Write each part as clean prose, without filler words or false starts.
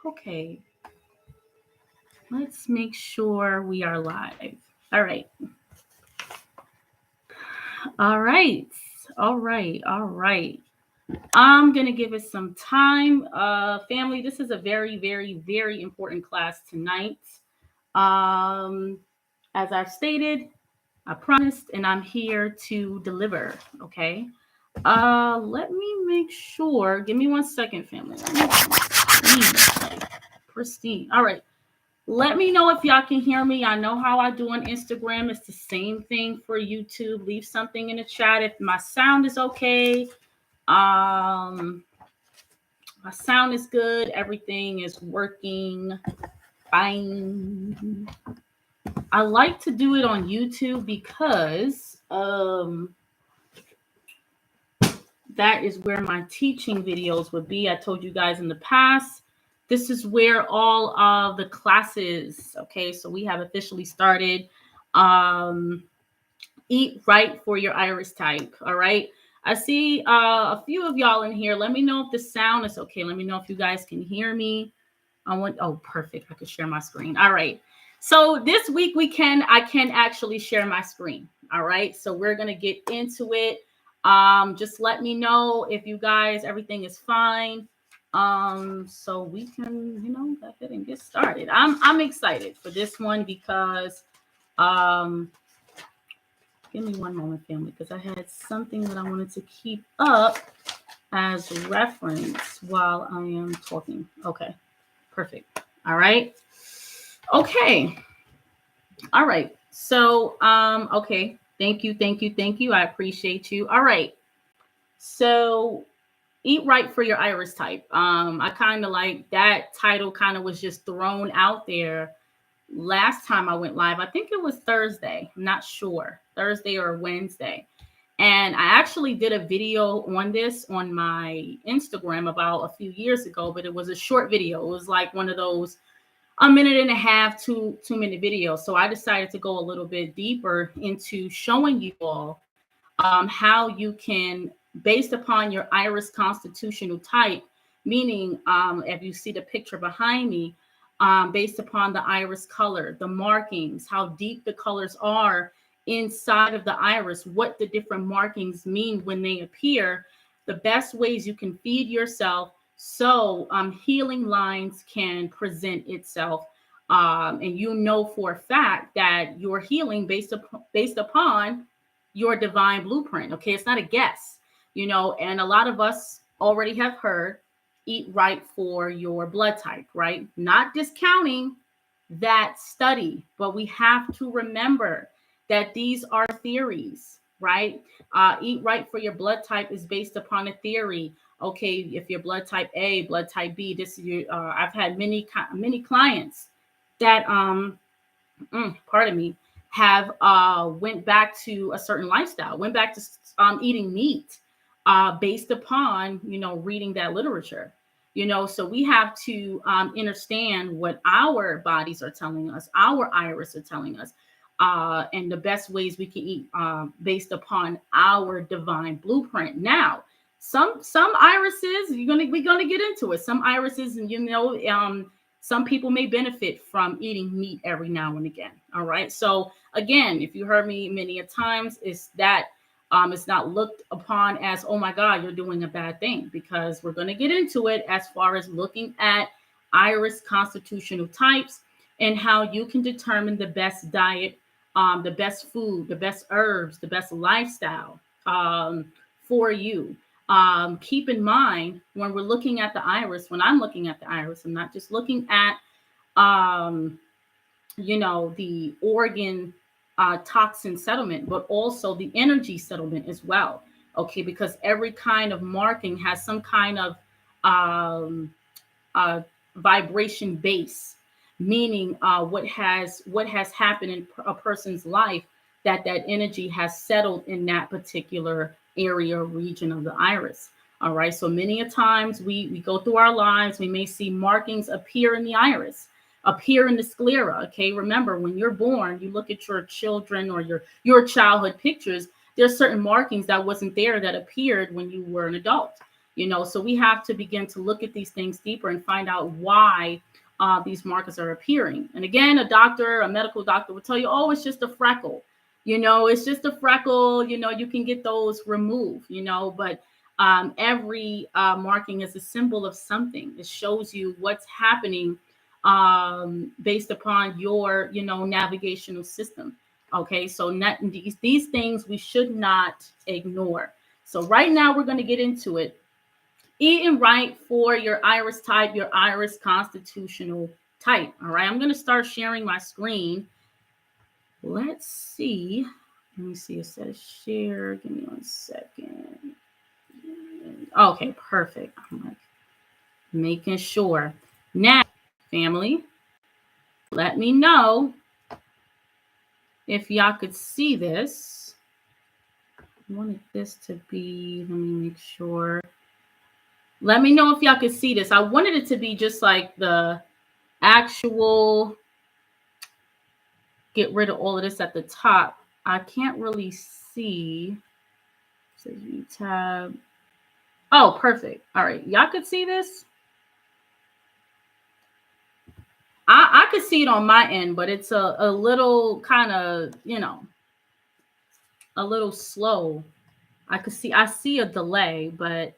Okay, let's make sure we are live. All right. All right. All right. All right. I'm going to give it some time. Family, this is a very, very, very important class tonight. Um, as I've stated, I promised, and I'm here to deliver. Okay. Let me make sure. Give me 1 second, family. Let me clean, pristine. All right. Let me know if y'all can hear me. I know how I do on Instagram. It's the same thing for YouTube. Leave something in the chat if my sound is okay. My sound is good. Everything is working fine. I like to do it on YouTube because that is where my teaching videos would be. I told you guys in the past, this is where all of the classes, okay, so we have officially started. Eat right for your iris type, all right? I see a few of y'all in here. Let me know if the sound is okay. Let me know if you guys can hear me. Oh, perfect. I could share my screen. All right. So this week I can actually share my screen. All right. So we're going to get into it. Just let me know if you guys, everything is fine. So we can, go ahead and get started. I'm excited for this one because, give me one moment, family, because I had something that I wanted to keep up as reference while I am talking. Okay. Perfect. All right. Okay. All right. So, okay. Thank you. Thank you. Thank you. I appreciate you. All right. So, eat right for your iris type. I kind of like that title kind of was just thrown out there last time I went live. I think it was Thursday. I'm not sure. Thursday or Wednesday. And I actually did a video on this on my Instagram about a few years ago, but it was a short video. It was like one of those 1.5 to 2 minute videos. So I decided to go a little bit deeper into showing you all how you can, based upon your iris constitutional type, meaning if you see the picture behind me, based upon the iris color, the markings, how deep the colors are inside of the iris, what the different markings mean when they appear, the best ways you can feed yourself so healing lines can present itself. And you know for a fact that you're healing based upon your divine blueprint. Okay, it's not a guess, and a lot of us already have heard eat right for your blood type, right? Not discounting that study, but we have to remember that these are theories, right? Eat right for your blood type is based upon a theory. Okay, if you're blood type A, blood type B, this is your. I've had many clients that pardon me, have went back to a certain lifestyle, went back to eating meat based upon reading that literature. So we have to understand what our bodies are telling us, our iris are telling us, and the best ways we can eat based upon our divine blueprint. Now, some irises, we're gonna get into it. Some irises, and some people may benefit from eating meat every now and again. All right. So again, if you heard me many a times, is that it's not looked upon as, oh my God, you're doing a bad thing, because we're going to get into it as far as looking at iris constitutional types and how you can determine the best diet, the best food, the best herbs, the best lifestyle for you. Keep in mind when we're looking at the iris, when I'm looking at the iris, I'm not just looking at, the organ toxin settlement, but also the energy settlement as well. Okay, because every kind of marking has some kind of vibration base, meaning what has happened in a person's life, that energy has settled in that particular area or region of the iris. All right. So many a times we go through our lives, we may see markings appear in the iris, appear in the sclera. Okay. Remember, when you're born, you look at your children or your childhood pictures, there's certain markings that wasn't there that appeared when you were an adult. So we have to begin to look at these things deeper and find out why these markers are appearing. And again, a medical doctor will tell you, oh, it's just a freckle. It's just a freckle. You can get those removed, but every marking is a symbol of something. It shows you what's happening based upon your, navigational system. Okay, so these things we should not ignore. So right now we're going to get into it. Eating right for your iris type, your iris constitutional type. All right, I'm going to start sharing my screen. Let's see. Let me see. It says share. Give me 1 second. Okay, perfect. I'm like making sure. Now, family, let me know if y'all could see this. I wanted this to be, let me make sure. Let me know if y'all could see this. I wanted it to be just like the actual, get rid of all of this at the top. I can't really see. So you tab. Oh, perfect. All right. Y'all could see this. I could see it on my end, but it's a little kind of, a little slow. I see a delay, but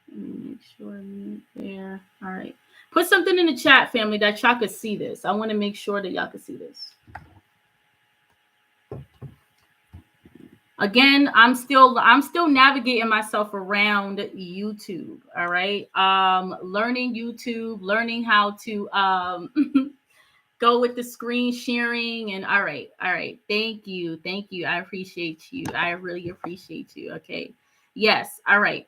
let me make sure I'm there. All right. Put something in the chat, family, that y'all could see this. I want to make sure that y'all could see this. Again, I'm still navigating myself around YouTube. All right. Learning YouTube, learning how to go with the screen sharing. And all right. Thank you. I appreciate you. I really appreciate you. Okay. Yes. All right.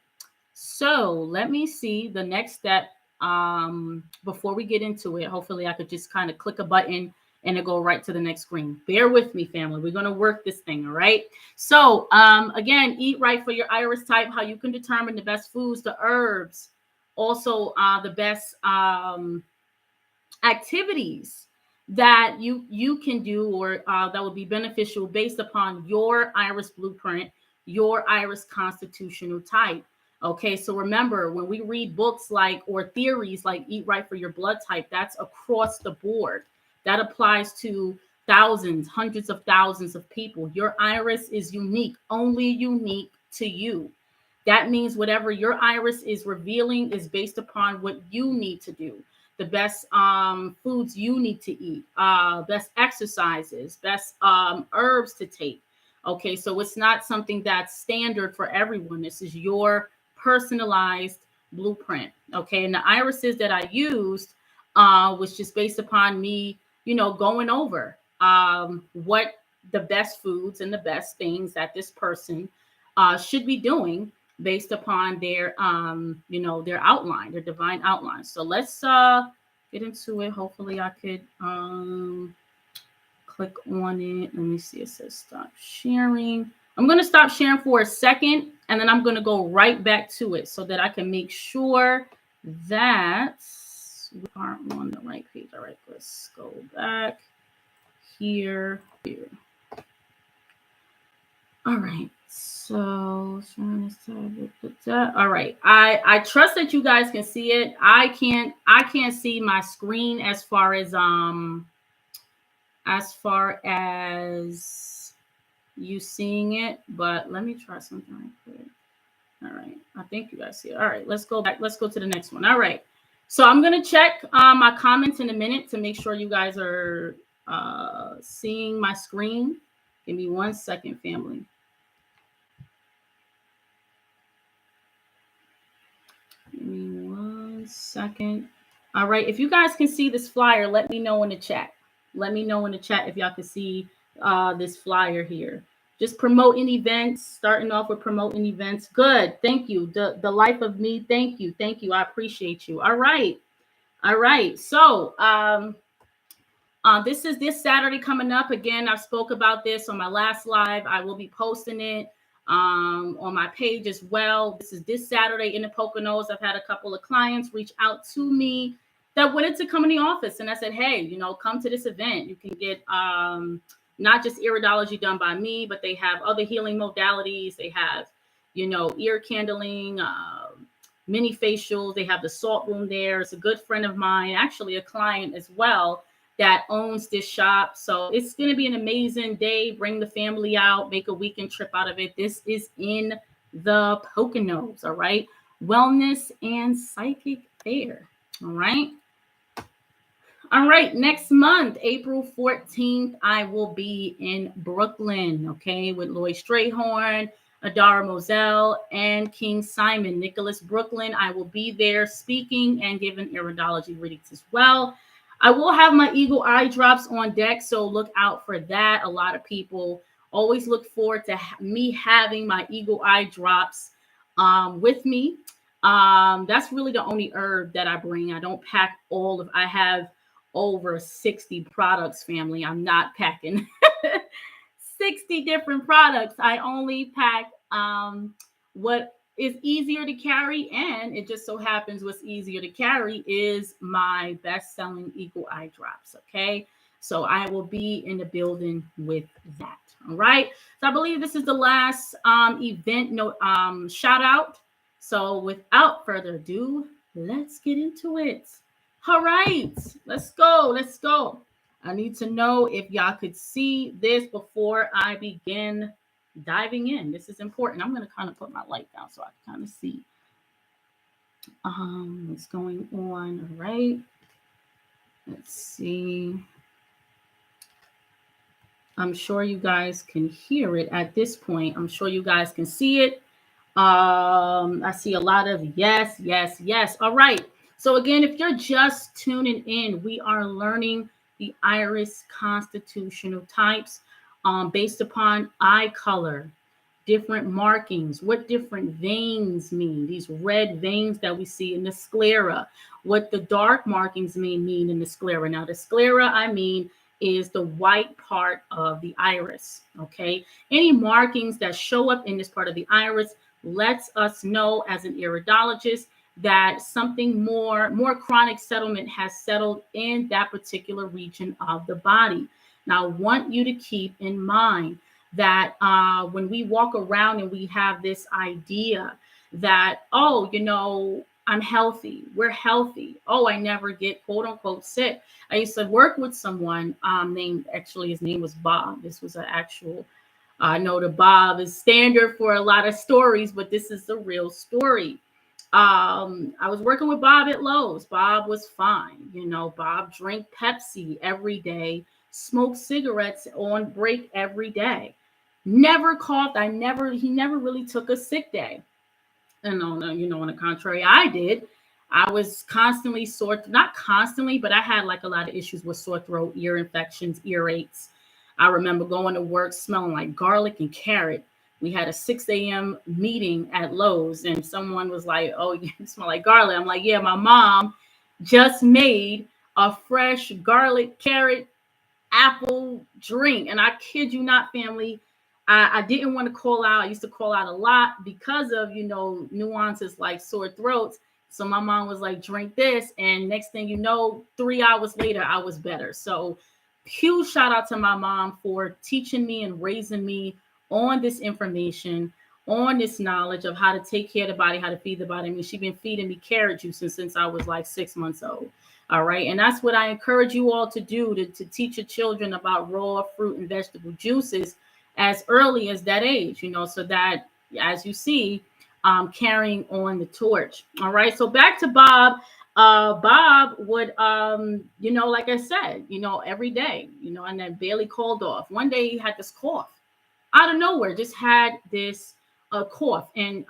So let me see the next step. Before we get into it, hopefully I could just kind of click a button and it go right to the next screen. Bear with me, family. We're going to work this thing. All right. So again, eat right for your iris type, how you can determine the best foods, the herbs, also the best activities that you can do or that would be beneficial based upon your iris blueprint, your iris constitutional type. Okay, so remember, when we read books or theories like Eat Right for Your Blood Type, that's across the board. That applies to thousands, hundreds of thousands of people. Your iris is unique, only unique to you. That means whatever your iris is revealing is based upon what you need to do. The best foods you need to eat, best exercises, best herbs to take. Okay, so it's not something that's standard for everyone. This is your personalized blueprint. Okay, and the irises that I used was just based upon me, going over what the best foods and the best things that this person should be doing based upon their their outline, their divine outline. So let's get into it. Hopefully I could click on it. Let me see. It says stop sharing. I'm going to stop sharing for a second, and then I'm going to go right back to it so that I can make sure that we are on the right page. All right, let's go back here. All right. So all right. I trust that you guys can see it. I can't see my screen as far as you seeing it, but let me try something right quick. All right. I think you guys see it. All right, let's go back. Let's go to the next one. All right. So I'm gonna check my comments in a minute to make sure you guys are seeing my screen. Give me 1 second, family. Give me 1 second. All right. If you guys can see this flyer, let me know in the chat. Let me know in the chat if y'all can see this flyer here. Just promoting events, starting off with promoting events. Good. Thank you. The life of me. Thank you. I appreciate you. All right. So this is this Saturday coming up. Again, I spoke about this on my last live. I will be posting it on my page as well. This is this Saturday in the Poconos. I've had a couple of clients reach out to me that wanted to come in the office. And I said, hey, come to this event. You can get not just iridology done by me, but they have other healing modalities. They have, ear candling, mini facials. They have the salt room there. It's a good friend of mine, actually a client as well, that owns this shop. So it's going to be an amazing day. Bring the family out, make a weekend trip out of it. This is in the Poconos, all right? Wellness and Psychic Fair, all right? All right, next month, April 14th, I will be in Brooklyn, okay, with Lloyd Strayhorn, Adara Moselle, and King Simon. Nicholas Brooklyn, I will be there speaking and giving iridology readings as well. I will have my Eagle Eye drops on deck, so look out for that. A lot of people always look forward to me having my Eagle Eye drops with me. That's really the only herb that I bring. I don't pack all of, I have over 60 products, family. I'm not packing 60 different products. I only pack what is easier to carry, and it just so happens what's easier to carry is my best-selling Eagle Eye drops, okay? So I will be in the building with that, all right? So I believe this is the last event note shout out. So without further ado, let's get into it. All right, let's go. Let's go. I need to know if y'all could see this before I begin diving in. This is important. I'm going to kind of put my light down so I can kind of see what's going on. All right. Let's see. I'm sure you guys can hear it at this point. I'm sure you guys can see it. I see a lot of yes, yes, yes. All right. So again, if you're just tuning in, we are learning the iris constitutional types based upon eye color, different markings, what different veins mean, these red veins that we see in the sclera, what the dark markings may mean in the sclera. Now, the sclera, I mean, is the white part of the iris, okay? Any markings that show up in this part of the iris lets us know as an iridologist that something more chronic settlement has settled in that particular region of the body. Now, I want you to keep in mind that when we walk around and we have this idea that, oh, you know, I'm healthy, we're healthy. Oh, I never get quote unquote sick. I used to work with someone named, actually, his name was Bob. This was an actual, I know the Bob is standard for a lot of stories, but this is the real story. I was working with Bob at Lowe's. Bob was fine. You know, Bob drank Pepsi every day, smoked cigarettes on break every day. Never coughed. He never really took a sick day. And on the contrary, I did. I was constantly sore, not constantly, but I had like a lot of issues with sore throat, ear infections, earaches. I remember going to work smelling like garlic and carrot. We had a 6 a.m. meeting at Lowe's, and someone was like, "Oh, you smell like garlic." I'm like, "Yeah, my mom just made a fresh garlic carrot apple drink." And I kid you not, family, I didn't want to call out. I used to call out a lot because of, nuances like sore throats. So my mom was like, drink this. And next thing you know, 3 hours later, I was better. So huge shout out to my mom for teaching me and raising me on this information, on this knowledge of how to take care of the body, how to feed the body. I mean, she's been feeding me carrot juice since I was like 6 months old. All right. And that's what I encourage you all to do, to teach your children about raw fruit and vegetable juices as early as that age, so that, as you see, carrying on the torch. All right. So back to Bob. Bob would, like I said, every day, and then barely called off. One day he had this cough out of nowhere, just had this cough. And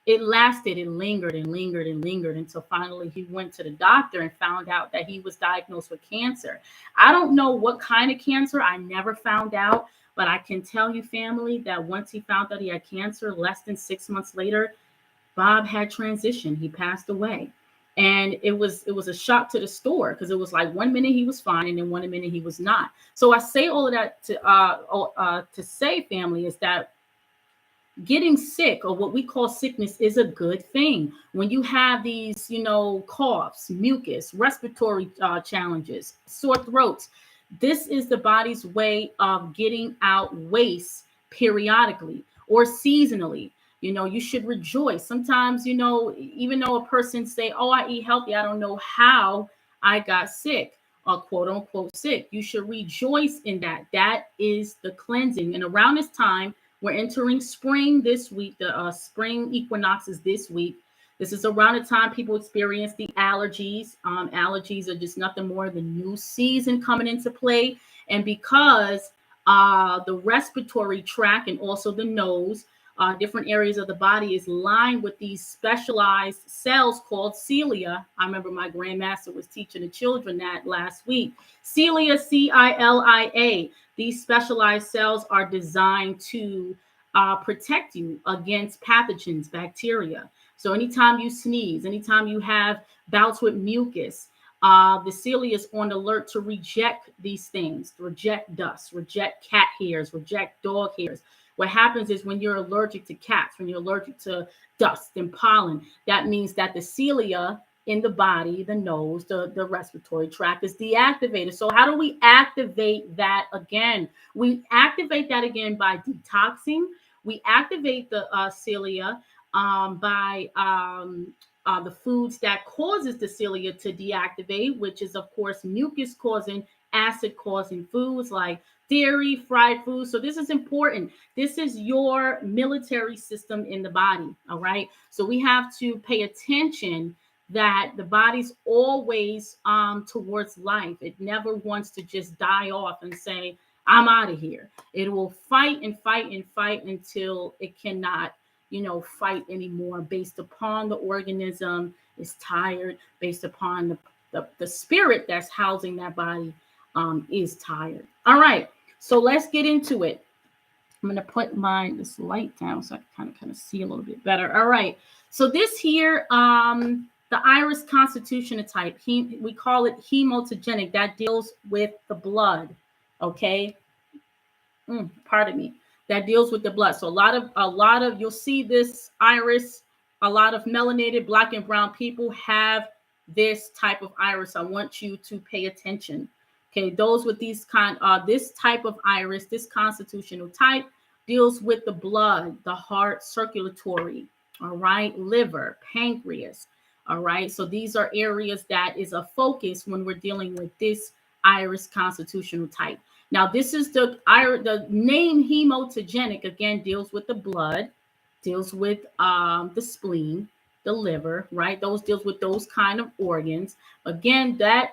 it lasted, it lingered and lingered and lingered until finally he went to the doctor and found out that he was diagnosed with cancer. I don't know what kind of cancer. I never found out. But I can tell you, family, that once he found out he had cancer, less than 6 months later, Bob had transitioned. He passed away. And it was a shock to the store, because it was like 1 minute he was fine and then 1 minute he was not. So I say all of that to say, family, is that getting sick, or what we call sickness, is a good thing. When you have these, coughs, mucus, respiratory challenges, sore throats, this is the body's way of getting out waste periodically or seasonally. You should rejoice. Sometimes, even though a person say, oh, I eat healthy, I don't know how I got sick or quote unquote sick. You should rejoice in that. That is the cleansing. And around this time, we're entering spring this week. The spring equinox is this week. This is around the time people experience the allergies. Allergies are just nothing more than new season coming into play. And because the respiratory tract and also the nose, different areas of the body is lined with these specialized cells called cilia. I remember my grandmaster was teaching the children that last week. Cilia, CILIA. These specialized cells are designed to protect you against pathogens, bacteria. So anytime you sneeze, anytime you have bouts with mucus, the cilia is on alert to reject these things, reject dust, reject cat hairs, reject dog hairs. What happens is when you're allergic to cats, when you're allergic to dust and pollen, that means that the cilia in the body, the nose, the respiratory tract is deactivated. So how do we activate that again? We activate that again by detoxing. We activate the cilia by the foods that causes the cilia to deactivate, which is, of course, mucus causing, acid causing foods like dairy, fried foods. So this is important. This is your military system in the body. All right. So we have to pay attention that the body's always towards life. It never wants to just die off and say, I'm out of here. It will fight and fight and fight until it cannot fight anymore, based upon the organism is tired, based upon the spirit that's housing that body is tired. All right, so let's get into it. I'm going to put this light down so I can kind of see a little bit better. All right, so this here, the iris constitutional type, we call it hemotogenic. That deals with the blood. Okay, pardon me. That deals with the blood. So a lot of you'll see this iris. A lot of melanated black and brown people have this type of iris. I want you to pay attention. Okay, those with this type of iris, this constitutional type, deals with the blood, the heart, circulatory, all right, liver, pancreas, all right. So these are areas that is a focus when we're dealing with this iris constitutional type. Now, this is the name hemotogenic, again, deals with the blood, deals with the spleen, the liver, right? Those deals with those kind of organs. Again, that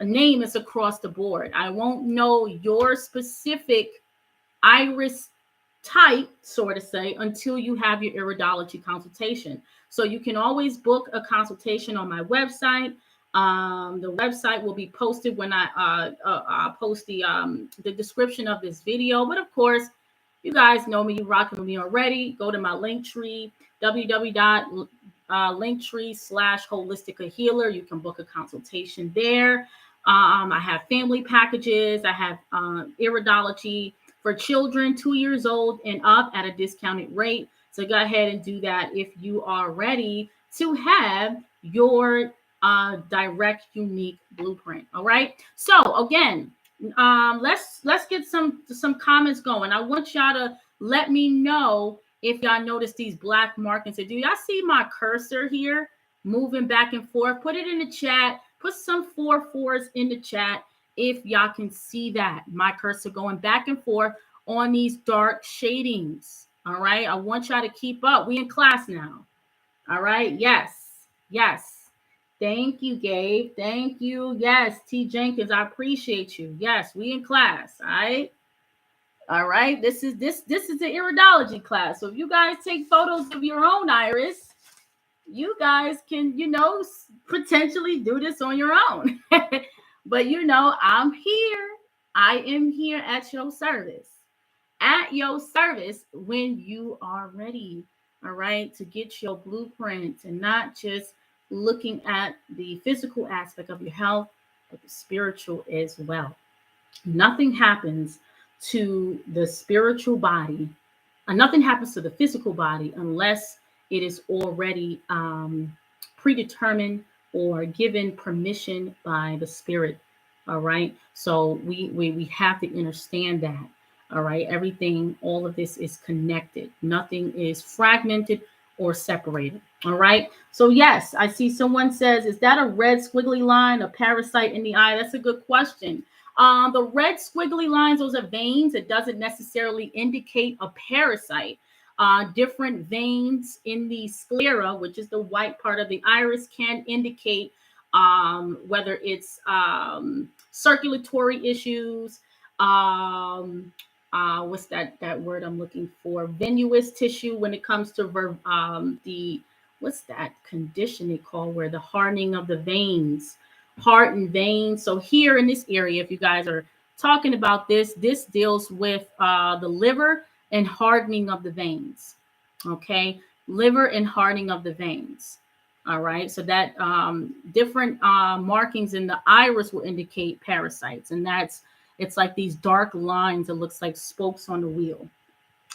name is across the board. I won't know your specific iris type, so to say, until you have your iridology consultation. So you can always book a consultation on my website. The website will be posted when I post the description of this video. But of course, you guys know me, you're rocking with me already. Go to my link tree, www.linktree/holistic healer. You can book a consultation there. I have family packages. I have iridology for children 2 years old and up at a discounted rate. So go ahead and do that if you are ready to have your direct unique blueprint. All right. So again, let's get some comments going. I want y'all to let me know if y'all notice these black markings. Do y'all see my cursor here moving back and forth? Put it in the chat. Put some 4-4s in the chat if y'all can see that. My cursor going back and forth on these dark shadings. All right. I want y'all to keep up. We in class now. All right. Yes. Yes. Thank you, Gabe. Thank you. Yes, T. Jenkins, I appreciate you. Yes, we in class. All right. All right. This is the iridology class. So if you guys take photos of your own iris, you guys can, potentially do this on your own. But I'm here. I am here at your service. At your service when you are ready. All right, to get your blueprint and not just looking at the physical aspect of your health, but the spiritual as well. Nothing happens to the spiritual body, and nothing happens to the physical body unless it is already predetermined or given permission by the spirit. All right. So we have to understand that. All right. Everything, all of this is connected. Nothing is fragmented or separated. All right. So, yes, I see someone says, is that a red squiggly line, a parasite in the eye? That's a good question. The red squiggly lines, those are veins. It doesn't necessarily indicate a parasite. Different veins in the sclera, which is the white part of the iris, can indicate whether it's circulatory issues, what's that word I'm looking for? Venous tissue when it comes to the what's that condition they call where the hardening of the veins, heart and veins. So here in this area, if you guys are talking about this deals with the liver and hardening of the veins. Okay, liver and hardening of the veins. All right, so that different markings in the iris will indicate parasites, and it's like these dark lines. It looks like spokes on the wheel.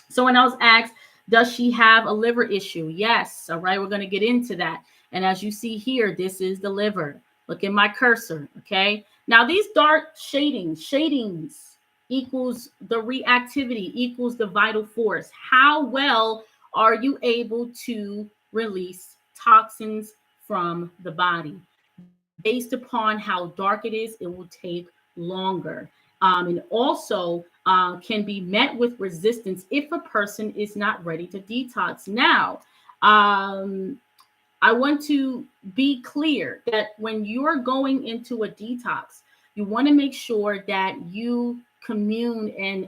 So when I was asked, does she have a liver issue? Yes. All right, we're going to get into that. And as you see here, this is the liver. Look at my cursor. Okay. Now these dark shadings equals the reactivity, equals the vital force. How well are you able to release toxins from the body? Based upon how dark it is, it will take longer. And also can be met with resistance if a person is not ready to detox. Now, I want to be clear that when you're going into a detox, you want to make sure that you commune and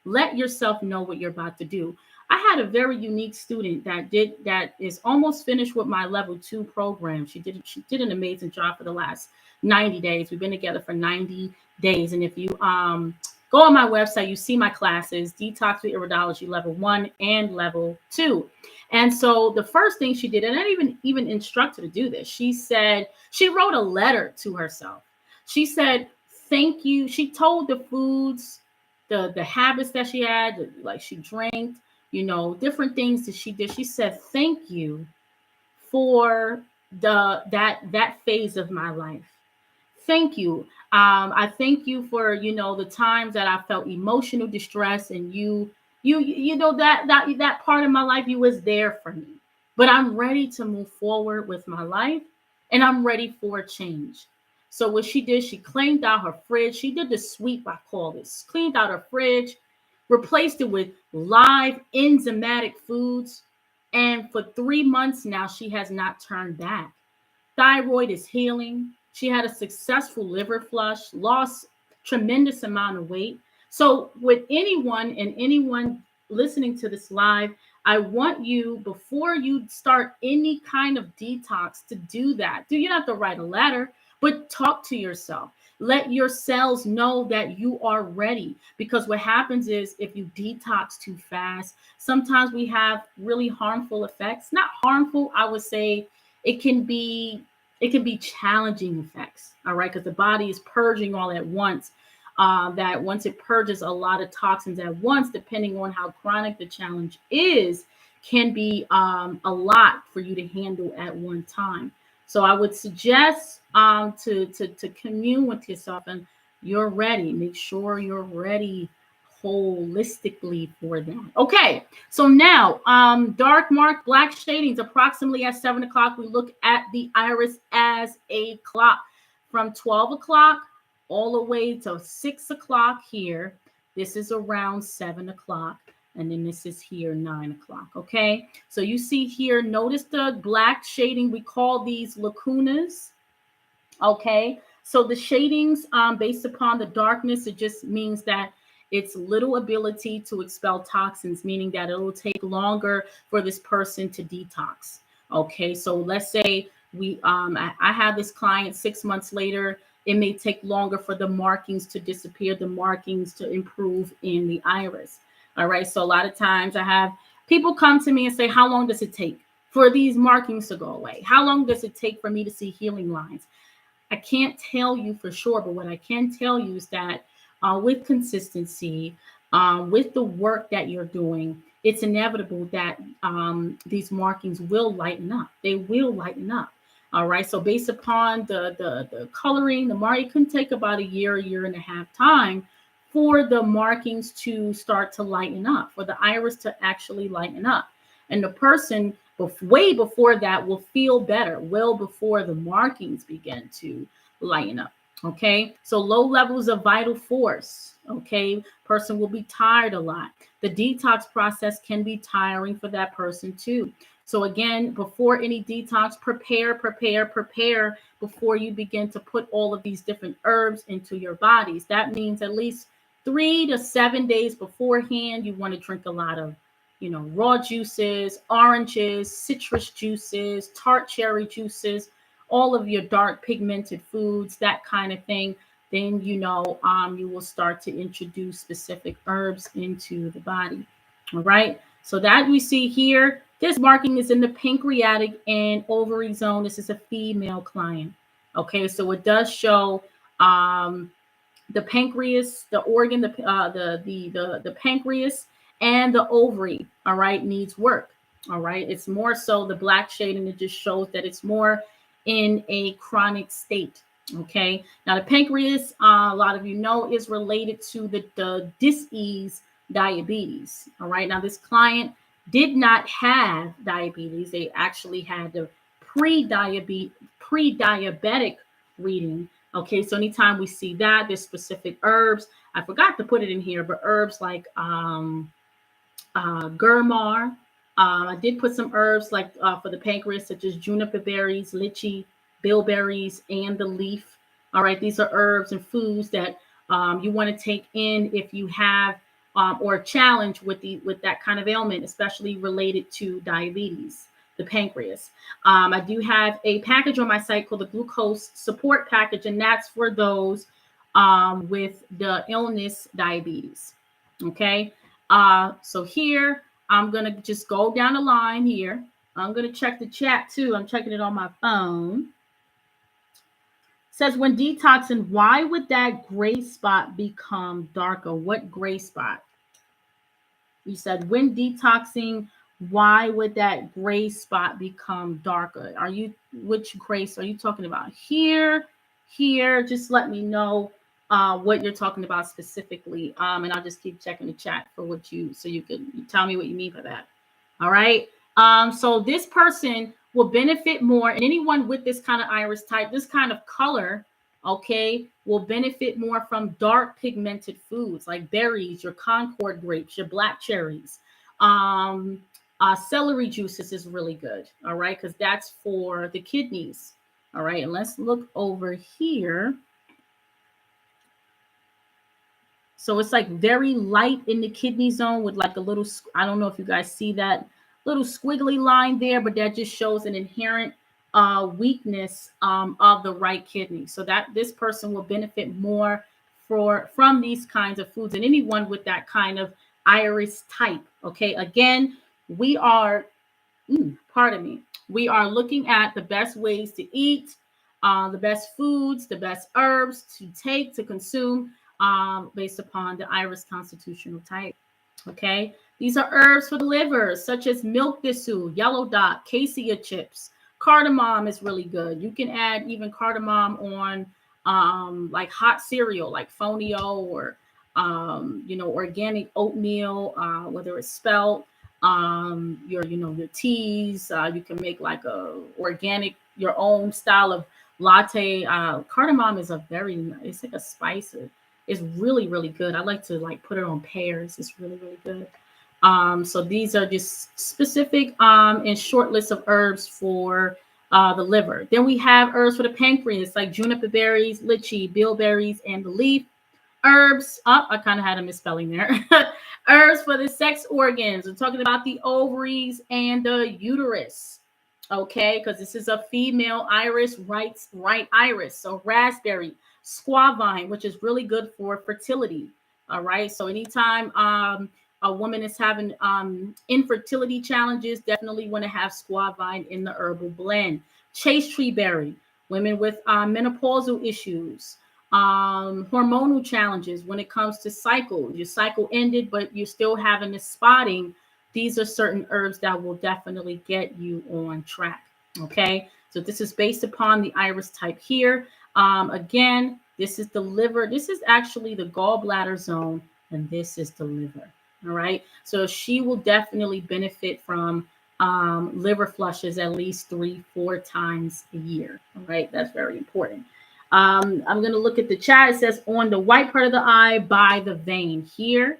let yourself know what you're about to do. I had a very unique student that is almost finished with my level 2 program. She did an amazing job for the last 90 days. We've been together for 90 days. And if you go on my website, you see my classes, Detox with Iridology level 1 and level 2. And so the first thing she did, and I didn't even instruct her to do this, she said, she wrote a letter to herself. She said, thank you. She told the foods, the habits that she had, like she drank, different things that she did. She said, thank you for that phase of my life. Thank you. I thank you for, the times that I felt emotional distress, and that part of my life, you was there for me. But I'm ready to move forward with my life, and I'm ready for a change. So what she did, she cleaned out her fridge. She did the sweep, I call this. Cleaned out her fridge, replaced it with live enzymatic foods. And for 3 months now, she has not turned back. Thyroid is healing. She had a successful liver flush, lost tremendous amount of weight. So with anyone listening to this live, I want you, before you start any kind of detox, to do that. You don't have to write a letter, but talk to yourself. Let your cells know that you are ready. Because what happens is, if you detox too fast, sometimes we have really harmful effects. Not harmful, I would say it can be challenging effects. All right, because the body is purging all at once. That once it purges a lot of toxins at once, depending on how chronic the challenge is, can be a lot for you to handle at one time. So I would suggest to commune with yourself, and you're ready. Make sure you're ready holistically for that. Okay, so now dark mark, black shadings, approximately at 7 o'clock. We look at the iris as a clock from 12 o'clock all the way to 6 o'clock here. This is around 7 o'clock. And then this is here 9 o'clock. Okay, so you see here, notice the black shading. We call these lacunas. Okay, so the shadings based upon the darkness, it just means that it's little ability to expel toxins, meaning that it will take longer for this person to detox. Okay, so let's say I have this client 6 months later. It may take longer for the markings to disappear, the markings to improve in the iris. All right, so a lot of times I have people come to me and say, how long does it take for these markings to go away? How long does it take for me to see healing lines? I can't tell you for sure, but what I can tell you is that with consistency, with the work that you're doing, it's inevitable that these markings will lighten up. They will lighten up. All right. So based upon the coloring, the mark, it can take about a year and a half time for the markings to start to lighten up, for the iris to actually lighten up. And the person way before that will feel better, well before the markings begin to lighten up. Okay, so low levels of vital force. Okay, person will be tired a lot. The detox process can be tiring for that person too. So again, before any detox, prepare before you begin to put all of these different herbs into your bodies. That means at least 3 to 7 days beforehand, you want to drink a lot of, raw juices, oranges, citrus juices, tart cherry juices, all of your dark pigmented foods, that kind of thing. Then, you will start to introduce specific herbs into the body. All right. So that we see here, this marking is in the pancreatic and ovary zone. This is a female client. Okay. So it does show, the pancreas, the organ, the pancreas and the ovary, all right, needs work. All right. It's more so the black shade, and it just shows that it's more in a chronic state. Okay. Now the pancreas, a lot of you know, is related to the dis-ease diabetes. All right. Now this client did not have diabetes. They actually had the pre-diabetic reading. Okay, so anytime we see that, there's specific herbs. I forgot to put it in here, but herbs like gurmar. I did put some herbs like for the pancreas, such as juniper berries, lychee, bilberries, and the leaf. All right, these are herbs and foods that you want to take in if you have or a challenge with that kind of ailment, especially related to diabetes, the pancreas. I do have a package on my site called the Glucose Support Package, and that's for those with the illness diabetes. Okay. So here, I'm going to just go down the line here. I'm going to check the chat too. I'm checking it on my phone. It says, when detoxing, why would that gray spot become darker? What gray spot? You said, when detoxing, why would that gray spot become darker? Which grace are you talking about? Here, just let me know what you're talking about specifically. And I'll just keep checking the chat for so you can tell me what you mean by that. All right. So this person will benefit more, and anyone with this kind of iris type, this kind of color, okay, will benefit more from dark pigmented foods like berries, your Concord grapes, your black cherries. Celery juices is really good. All right. Because that's for the kidneys. All right. And let's look over here. So it's like very light in the kidney zone with like a little, I don't know if you guys see that little squiggly line there, but that just shows an inherent weakness of the right kidney. So that this person will benefit more from these kinds of foods, and anyone with that kind of iris type. Okay. Again, we are looking at the best ways to eat, the best foods, the best herbs to take, to consume, based upon the iris constitutional type. Okay. These are herbs for the liver, such as milk thistle, yellow dot, cassia chips. Cardamom is really good. You can add even cardamom on like hot cereal, like fonio, or organic oatmeal, whether it's spelt, your teas. You can make like a organic, your own style of latte. Cardamom is it's like a spice. It's really, really good. I like to put it on pears. It's really, really good. So these are just specific and short lists of herbs for the liver. Then we have herbs for the pancreas, like juniper berries, lychee, bilberries, and the leaf. Herbs. I kind of had a misspelling there. Herbs for the sex organs. We're talking about the ovaries and the uterus. Okay, because this is a female iris, right iris. So raspberry, squavine, which is really good for fertility. All right. So anytime a woman is having infertility challenges, definitely want to have squavine in the herbal blend. Chase tree berry, women with menopausal issues, hormonal challenges when it comes to cycle. Your cycle ended, but you're still having this spotting. These are certain herbs that will definitely get you on track. Okay. So this is based upon the iris type here. Again, This is the liver. This is actually the gallbladder zone, and this is the liver. All right. So she will definitely benefit from liver flushes at least 3-4 times a year. All right. That's very important. I'm going to look at the chat. It says on the white part of the eye by the vein here.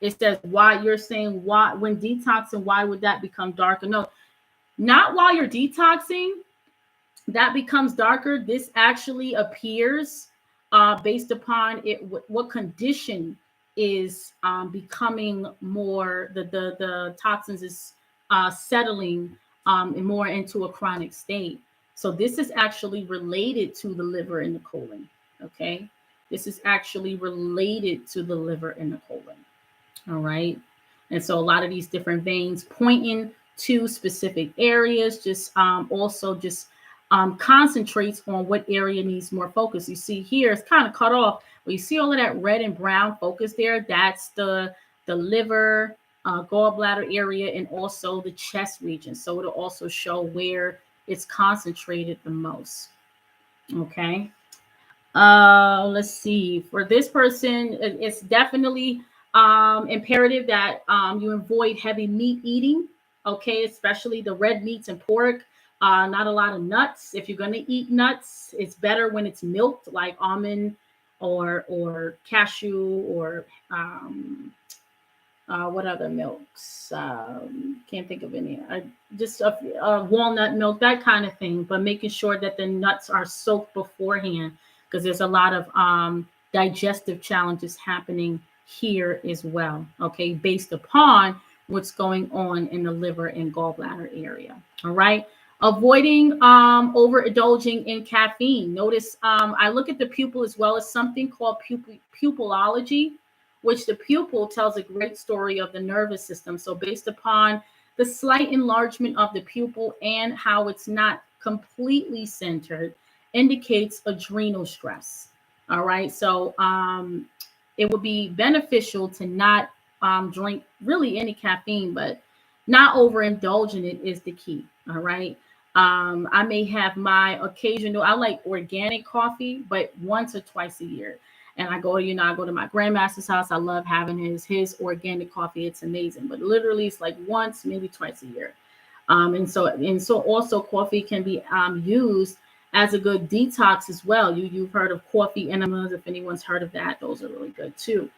It says why you're saying why when detoxing, why would that become darker? No, not while you're detoxing. That becomes darker. This actually appears based upon it what condition is becoming more the toxins is settling and more into a chronic state. So this is actually related to the liver and the colon. Okay, this is actually related to the liver and the colon. All right. And so a lot of these different veins pointing to specific areas just also just concentrates on what area needs more focus. You see here, it's kind of cut off. But you see all of that red and brown focus there? That's the liver, gallbladder area, and also the chest region. So it'll also show where it's concentrated the most. Okay. Let's see. For this person, it's definitely imperative that you avoid heavy meat eating. Okay, especially the red meats and pork. Not a lot of nuts. If you're gonna eat nuts, it's better when it's milked, like almond or cashew or what other milks? Can't think of any. Just walnut milk, that kind of thing. But making sure that the nuts are soaked beforehand, because there's a lot of digestive challenges happening here as well. Okay, based upon what's going on in the liver and gallbladder area. All right. Avoiding overindulging in caffeine. Notice I look at the pupil as well as something called pupillology, which the pupil tells a great story of the nervous system. So based upon the slight enlargement of the pupil and how it's not completely centered, indicates adrenal stress. All right. So it would be beneficial to not drink really any caffeine, but not overindulging it is the key. All right. I may have my occasional, I like organic coffee, but once or twice a year. And I go, I go to my grandmaster's house. I love having his organic coffee. It's amazing. But literally it's like once, maybe twice a year. And so also coffee can be used as a good detox as well. You've heard of coffee enemas. If anyone's heard of that, those are really good too.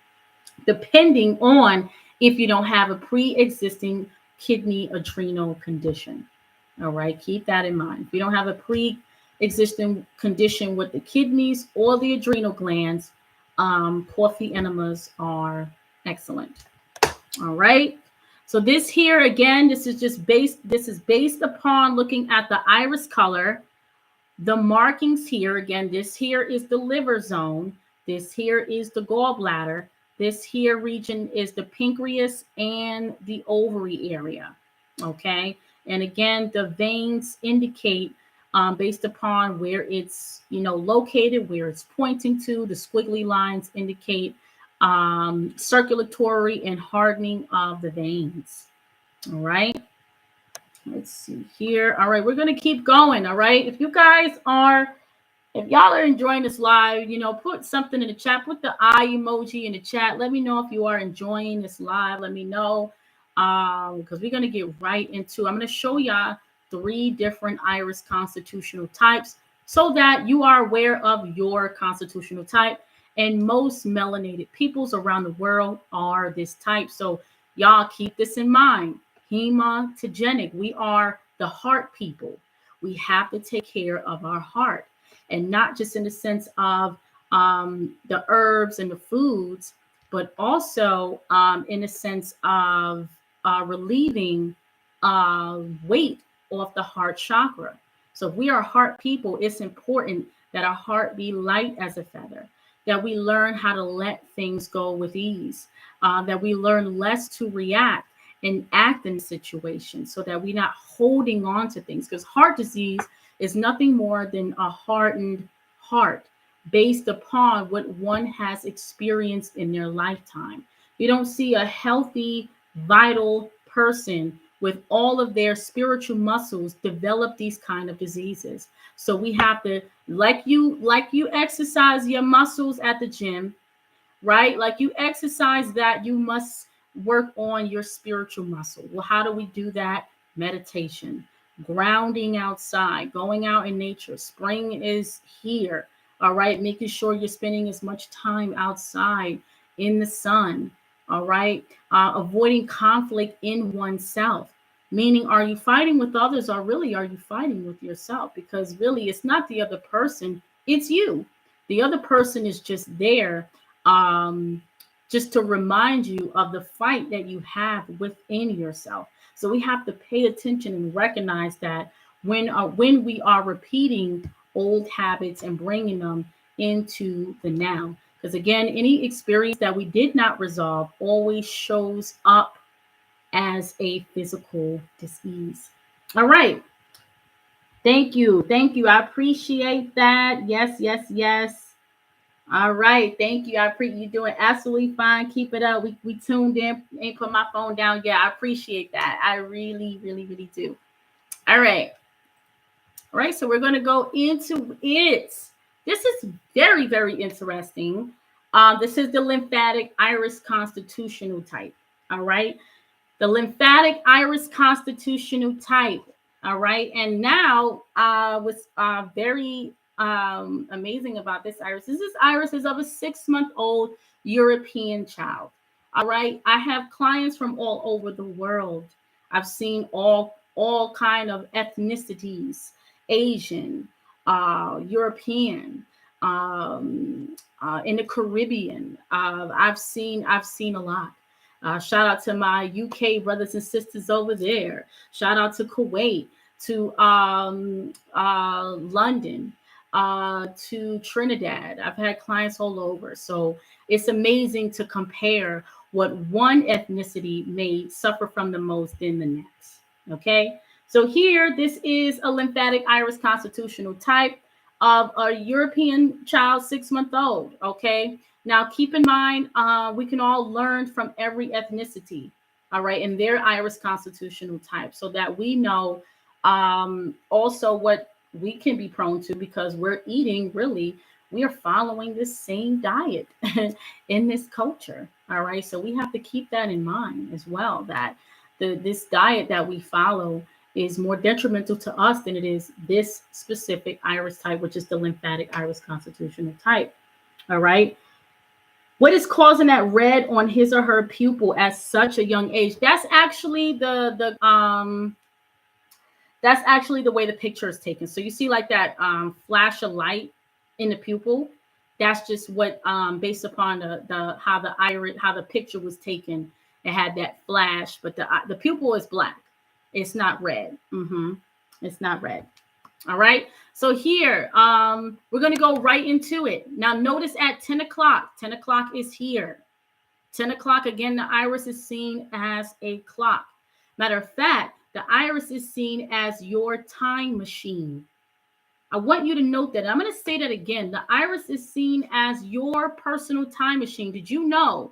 Depending on if you don't have a pre-existing kidney adrenal condition. All right, keep that in mind. If you don't have a pre-existing condition with the kidneys or the adrenal glands, coffee enemas are excellent. All right. So this here again, this is based upon looking at the iris color, the markings here. Again, this here is the liver zone. This here is the gallbladder. This here region is the pancreas and the ovary area. Okay. And again, the veins indicate based upon where it's, located, where it's pointing to. The squiggly lines indicate circulatory and hardening of the veins. All right. Let's see here. All right. We're going to keep going. All right. If y'all are enjoying this live, put something in the chat. Put the eye emoji in the chat. Let me know if you are enjoying this live. Let me know. Because we're going to get right into, I'm going to show y'all 3 different iris constitutional types so that you are aware of your constitutional type. And most melanated peoples around the world are this type. So y'all keep this in mind. Hematogenic. We are the heart people. We have to take care of our heart, and not just in the sense of the herbs and the foods, but also in the sense of relieving weight off the heart chakra. So if we are heart people, it's important that our heart be light as a feather, that we learn how to let things go with ease, that we learn less to react and act in situations, so that we're not holding on to things. Because heart disease is nothing more than a hardened heart based upon what one has experienced in their lifetime. You don't see a healthy, vital person with all of their spiritual muscles develop these kind of diseases. So we have to, like you exercise your muscles at the gym, right? Like you exercise that, you must work on your spiritual muscle. Well, how do we do that? Meditation, grounding outside, going out in nature. Spring is here. All right. Making sure you're spending as much time outside in the sun. All right. Avoiding conflict in oneself. Meaning, are you fighting with others, or really are you fighting with yourself? Because really, it's not the other person, it's you. The other person is just there, um, just to remind you of the fight that you have within yourself. So we have to pay attention and recognize that when we are repeating old habits and bringing them into the now. Because again, any experience that we did not resolve always shows up as a physical disease. All right. Thank you. Thank you. I appreciate that. Yes, yes, yes. All right. Thank you. I appreciate you doing absolutely fine. Keep it up. We tuned in. Ain't put my phone down yet. I appreciate that. I really, really, really do. All right. All right. So we're going to go into it. This is very, very interesting. This is the lymphatic iris constitutional type. All right. The lymphatic iris constitutional type. All right. And now what's very amazing about this iris is this iris is of a 6-month-old European child. All right. I have clients from all over the world. I've seen all kind of ethnicities, Asian, European, in the Caribbean. I've seen a lot. Shout out to my UK brothers and sisters over there. Shout out to Kuwait, to London, to Trinidad. I've had clients all over. So it's amazing to compare what one ethnicity may suffer from the most than the next. Okay. So here, this is a lymphatic iris constitutional type of a European child, 6-month-old. Okay. Now, keep in mind, we can all learn from every ethnicity, all right, and their iris constitutional type, so that we know also what we can be prone to, because we're eating, really, we are following this same diet in this culture, all right? So we have to keep that in mind as well, that this diet that we follow is more detrimental to us than it is this specific iris type, which is the lymphatic iris constitutional type, all right? What is causing that red on his or her pupil at such a young age? That's actually that's actually the way the picture is taken. So you see like that flash of light in the pupil. That's just what based upon how the picture was taken. It had that flash, but the pupil is black. It's not red. It's not red. All right. So here, we're going to go right into it. Now, notice at 10 o'clock, 10 o'clock is here. 10 o'clock, again, the iris is seen as a clock. Matter of fact, the iris is seen as your time machine. I want you to note that. I'm going to say that again. The iris is seen as your personal time machine. Did you know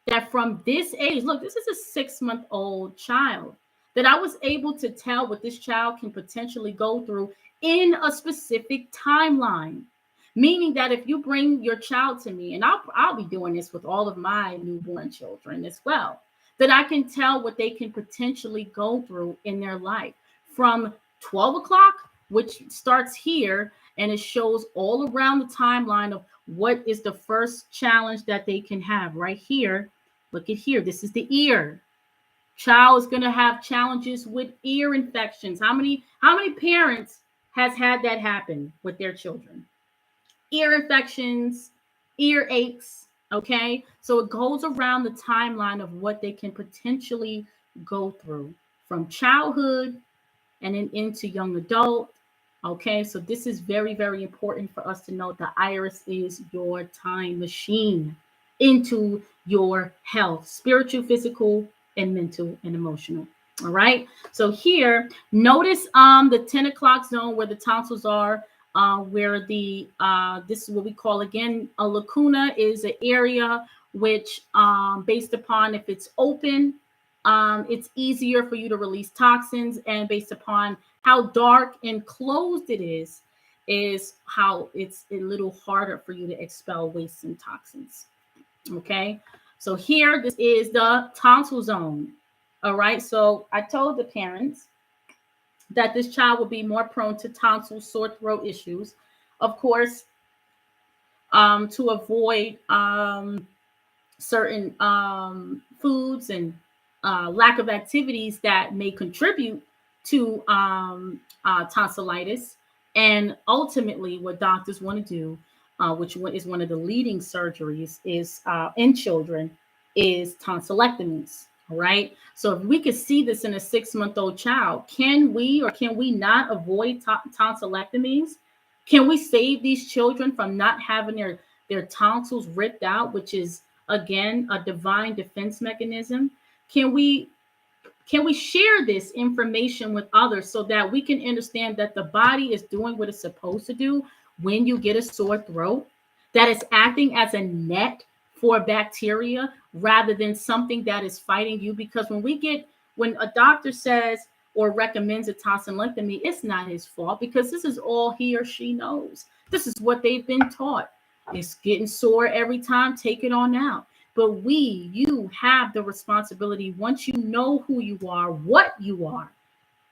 that from this age, look, this is a 6-month-old child, that I was able to tell what this child can potentially go through in a specific timeline? Meaning that if you bring your child to me, and I'll be doing this with all of my newborn children as well, that I can tell what they can potentially go through in their life from 12 o'clock, which starts here, and it shows all around the timeline of what is the first challenge that they can have right here. Look at here. This is the ear. Child is going to have challenges with ear infections. How many parents has had that happen with their children? Ear infections, ear aches. Okay. So it goes around the timeline of what they can potentially go through from childhood and then into young adult. Okay. So this is very, very important for us to know. The iris is your time machine into your health, spiritual, physical, and mental and emotional. All right. So here, notice the 10 o'clock zone where the tonsils are, where the this is what we call, again, a lacuna is an area which based upon if it's open, it's easier for you to release toxins, and based upon how dark and closed it is how it's a little harder for you to expel waste and toxins. Okay, so here, this is the tonsil zone. All right, so I told the parents that this child will be more prone to tonsil, sore throat issues. Of course, to avoid certain foods and lack of activities that may contribute to tonsillitis. And ultimately, what doctors want to do, which is one of the leading surgeries, is in children, is tonsillectomies. All right. So if we could see this in a 6-month-old child, can we or can we not avoid tonsillectomies? Can we save these children from not having their tonsils ripped out, which is again a divine defense mechanism? Can we share this information with others so that we can understand that the body is doing what it's supposed to do when you get a sore throat, that it's acting as a net for bacteria rather than something that is fighting you? Because when a doctor says or recommends a tonsillectomy, it's not his fault, because this is all he or she knows. This is what they've been taught. It's getting sore every time, take it on out. But you have the responsibility, once you know who you are, what you are,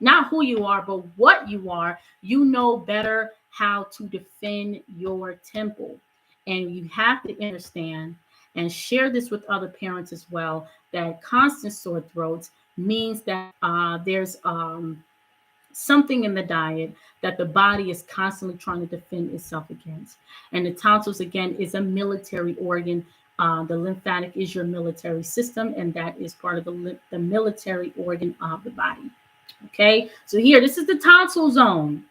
not who you are, but what you are, you know better how to defend your temple. And you have to understand and share this with other parents as well, that constant sore throats means that there's something in the diet that the body is constantly trying to defend itself against. And the tonsils, again, is a military organ. The lymphatic is your military system, and that is part of the military organ of the body. Okay, so here, this is the tonsil zone.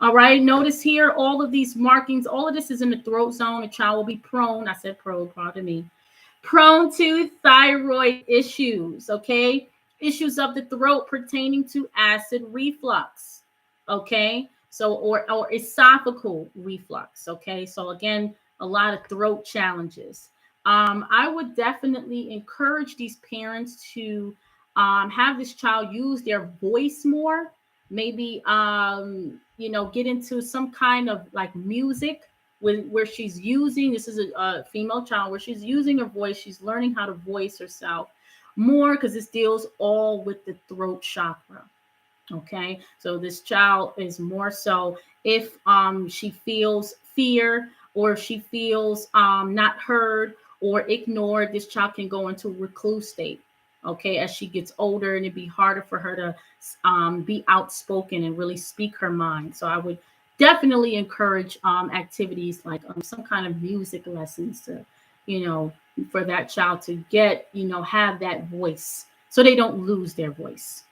All right, notice here all of these markings. All of this is in the throat zone. A child will be prone, I said pardon me, prone to thyroid issues. Okay, issues of the throat pertaining to acid reflux. Okay, so or esophageal reflux. Okay, so again, a lot of throat challenges. I would definitely encourage these parents to have this child use their voice more. Maybe get into some kind of like music where she's using, this is a female child, where she's using her voice, she's learning how to voice herself more, because this deals all with the throat chakra. Okay, so this child is more so if she feels fear, or she feels not heard or ignored, this child can go into recluse state. Okay, as she gets older, and it'd be harder for her to be outspoken and really speak her mind. So I would definitely encourage activities like some kind of music lessons to, for that child to get, have that voice so they don't lose their voice.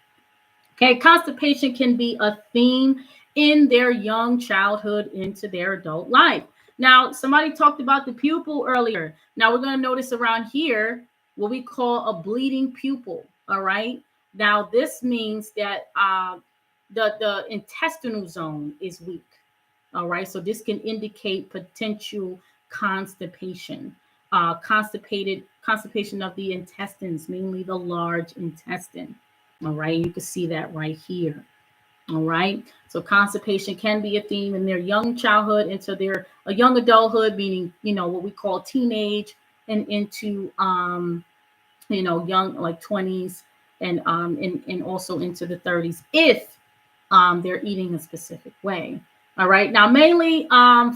Okay, constipation can be a theme in their young childhood into their adult life. Now, somebody talked about the pupil earlier. Now we're going to notice around here what we call a bleeding pupil. All right. Now this means that the intestinal zone is weak. All right. So this can indicate potential constipation. Constipation of the intestines, mainly the large intestine. All right. You can see that right here. All right. So constipation can be a theme in their young childhood into their a young adulthood, meaning, what we call teenage, and into young, like 20s, and also into the 30s, if they're eating a specific way. All right. Now, mainly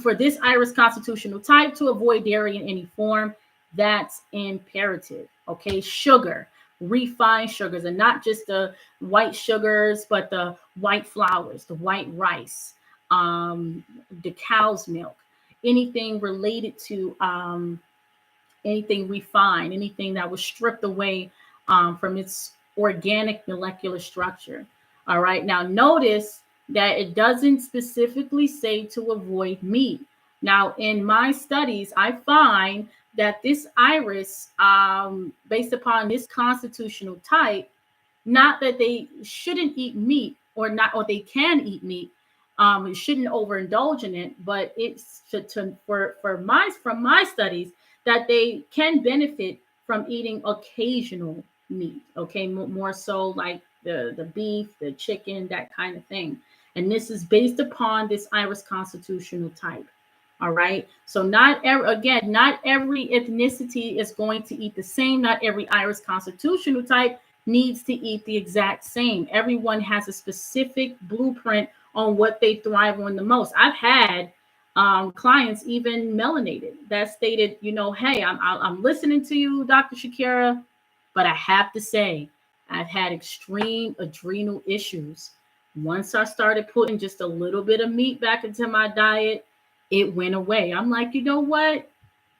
for this iris constitutional type, to avoid dairy in any form, that's imperative. Okay. Sugar, refined sugars, and not just the white sugars, but the white flours, the white rice, the cow's milk, anything related to anything refined, anything that was stripped away from its organic molecular structure. All right. Now, notice that it doesn't specifically say to avoid meat. Now, in my studies, I find that this iris, based upon this constitutional type, not that they shouldn't eat meat or they can eat meat. It shouldn't overindulge in it, but it's from my studies that they can benefit from eating occasional meat. Okay, more so like the beef, the chicken, that kind of thing. And this is based upon this iris constitutional type. All right. So not every ethnicity is going to eat the same. Not every iris constitutional type needs to eat the exact same. Everyone has a specific blueprint on what they thrive on the most. I've had clients, even melanated, that stated, hey, I'm listening to you, Dr. Shakira, but I have to say, I've had extreme adrenal issues. Once I started putting just a little bit of meat back into my diet, it went away. I'm like, you know what?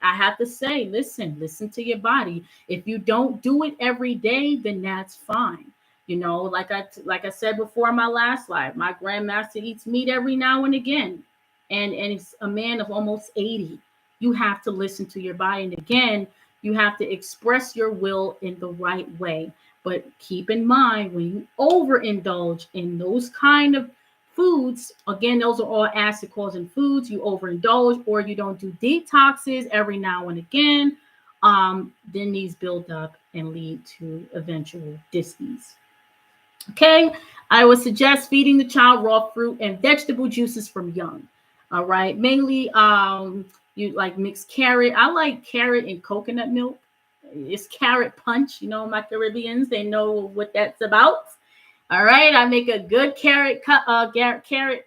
I have to say, listen to your body. If you don't do it every day, then that's fine. Like I said before in my last live, my grandmaster eats meat every now and again, and it's a man of almost 80. You have to listen to your body, and again, you have to express your will in the right way. But keep in mind, when you overindulge in those kind of foods, again, those are all acid causing foods. You overindulge or you don't do detoxes every now and again, then these build up and lead to eventual dis-ease. Okay, I would suggest feeding the child raw fruit and vegetable juices from young. All right, mainly you like mixed carrot. I like carrot and coconut milk. It's carrot punch. My Caribbeans, they know what that's about. All right, I make a good carrot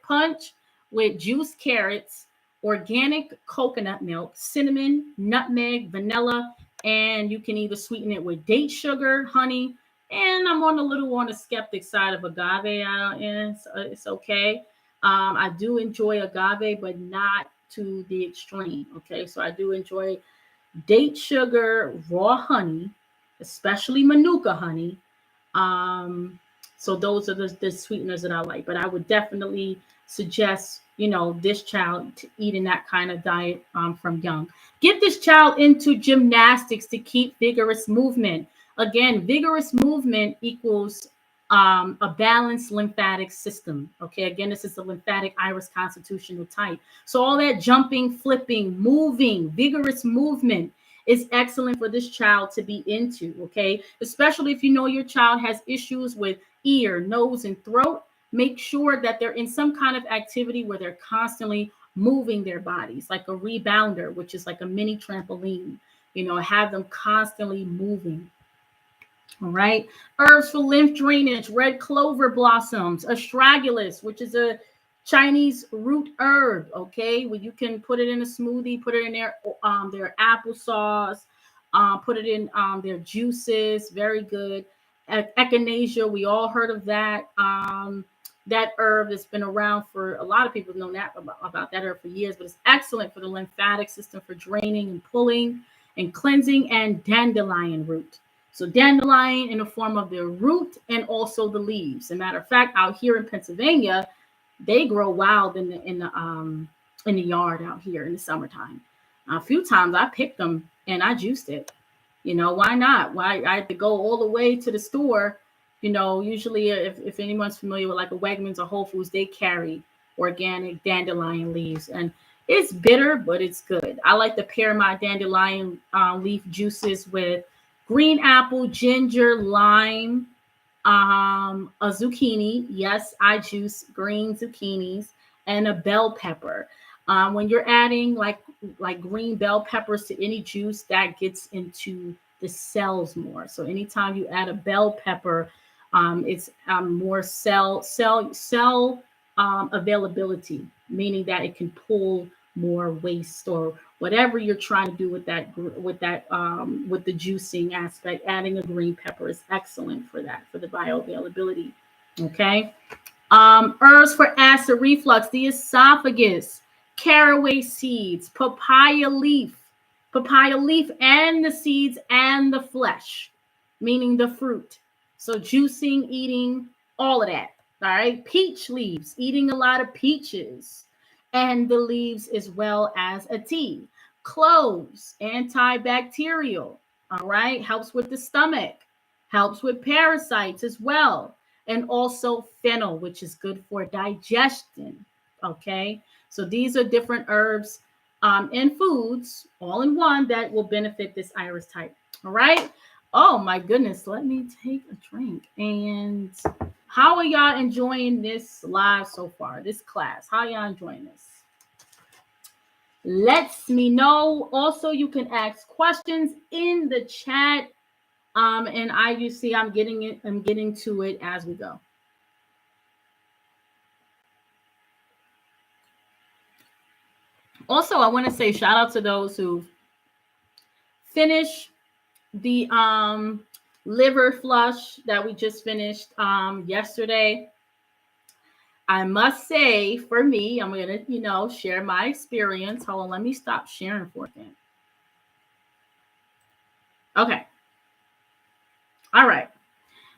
punch with juiced carrots, organic coconut milk, cinnamon, nutmeg, vanilla, and you can either sweeten it with date sugar, honey, and I'm on the skeptic side of agave. It's okay. I do enjoy agave, but not to the extreme. Okay, so I do enjoy date sugar, raw honey, especially manuka honey. So those are the sweeteners that I like. But I would definitely suggest, this child eating that kind of diet from young. Get this child into gymnastics to keep vigorous movement. Again, vigorous movement equals a balanced lymphatic system. Okay, again, this is the lymphatic iris constitutional type. So all that jumping, flipping, moving, vigorous movement is excellent for this child to be into. Okay, especially if you know your child has issues with ear, nose, and throat. Make sure that they're in some kind of activity where they're constantly moving their bodies, like a rebounder, which is like a mini trampoline. Have them constantly moving. All right. Herbs for lymph drainage: red clover blossoms, astragalus, which is a Chinese root herb. Okay, well, you can put it in a smoothie, put it in their applesauce, put it in their juices. Very good. Echinacea, we all heard of that. That herb has been around for a lot of people have known that about that herb for years, but it's excellent for the lymphatic system, for draining and pulling and cleansing. And dandelion root. So dandelion in the form of the root and also the leaves. As a matter of fact, out here in Pennsylvania, they grow wild in the yard out here in the summertime. A few times I picked them and I juiced it. Why not? Why I had to go all the way to the store. Usually if anyone's familiar with like a Wegmans or Whole Foods, they carry organic dandelion leaves, and it's bitter, but it's good. I like to pair my dandelion leaf juices with green apple, ginger, lime, a zucchini. Yes, I juice green zucchinis, and a bell pepper. When you're adding like green bell peppers to any juice, that gets into the cells more. So anytime you add a bell pepper, it's more cell availability, meaning that it can pull more waste or whatever you're trying to do with the juicing aspect. Adding a green pepper is excellent for that, for the bioavailability. Okay. Herbs for acid reflux: the esophagus, caraway seeds, papaya leaf, and the seeds and the flesh, meaning the fruit. So juicing, eating, all of that. All right. Peach leaves, eating a lot of peaches and the leaves, as well as a tea. Cloves, antibacterial. All right. Helps with the stomach, helps with parasites as well. And also fennel, which is good for digestion. Okay. So these are different herbs and foods all in one that will benefit this iris type. All right. Oh my goodness, let me take a drink. And how are y'all enjoying this live so far? This class, how y'all enjoying this? Let me know. Also, you can ask questions in the chat. And you see I'm getting to it as we go. Also, I want to say shout out to those who finished the liver flush that we just finished yesterday. I must say, for me, I'm gonna, share my experience. Hold on, let me stop sharing for a second. Okay. All right.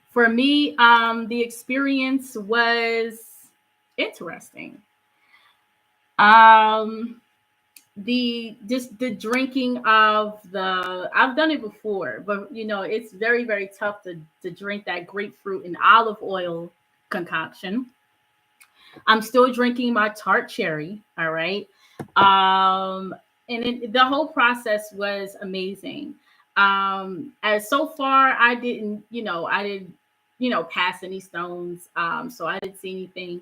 For me, the experience was interesting. The drinking of I've done it before, but it's very, very tough to drink that grapefruit and olive oil concoction. I'm still drinking my tart cherry. All right. And the whole process was amazing. As so far, I didn't pass any stones. So I didn't see anything.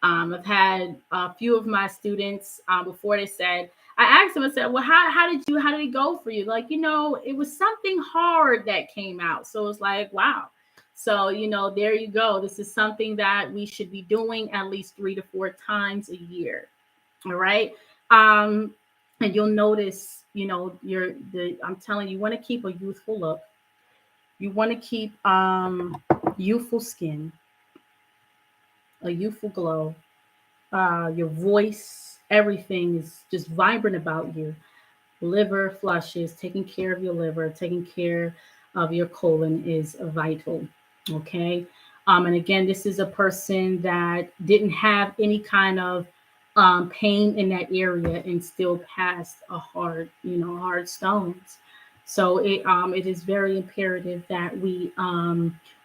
I've had a few of my students before they said, I asked them, I said, well, how did it go for you? Like, it was something hard that came out. So it was like, wow. So, there you go. This is something that we should be doing at least 3 to 4 times a year. All right. And you'll notice, I'm telling you, you want to keep a youthful look. You want to keep youthful skin, a youthful glow. Your voice, everything is just vibrant about you. Liver flushes, taking care of your liver, taking care of your colon is vital. Okay. And again, this is a person that didn't have any kind of pain in that area and still passed a hard stones. So it is very imperative that we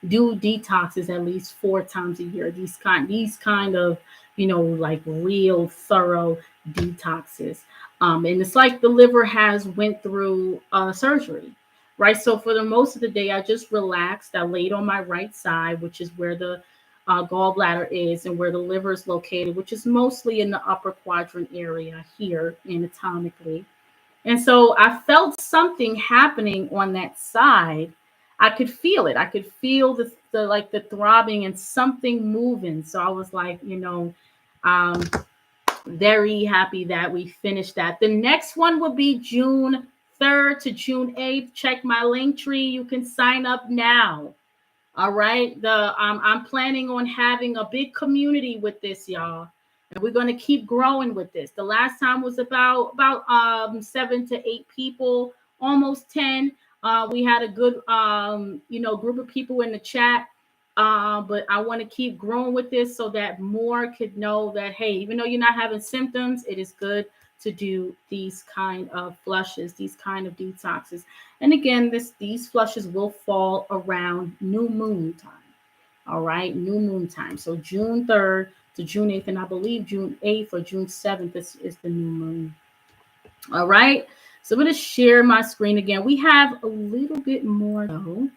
do detoxes at least 4 times a year. These kind of like real thorough detoxes. And it's like the liver has went through surgery, right? So for the most of the day, I just relaxed. I laid on my right side, which is where the gallbladder is and where the liver is located, which is mostly in the upper quadrant area here anatomically. And so I felt something happening on that side. I could feel it. I could feel the throbbing and something moving. So I was like, um, very happy that we finished that. The next one will be June 3rd to June 8th. Check my link tree. You can sign up now. All right. I'm planning on having a big community with this, y'all. And we're going to keep growing with this. The last time was about 7 to 8 people, almost 10. We had a good group of people in the chat. But I want to keep growing with this so that more could know that, hey, even though you're not having symptoms, it is good to do these kind of flushes, these kind of detoxes. And again, these flushes will fall around new moon time. All right, new moon time. So June 3rd to June 8th, and I believe June 8th or June 7th is the new moon. All right, so I'm going to share my screen again. We have a little bit more though.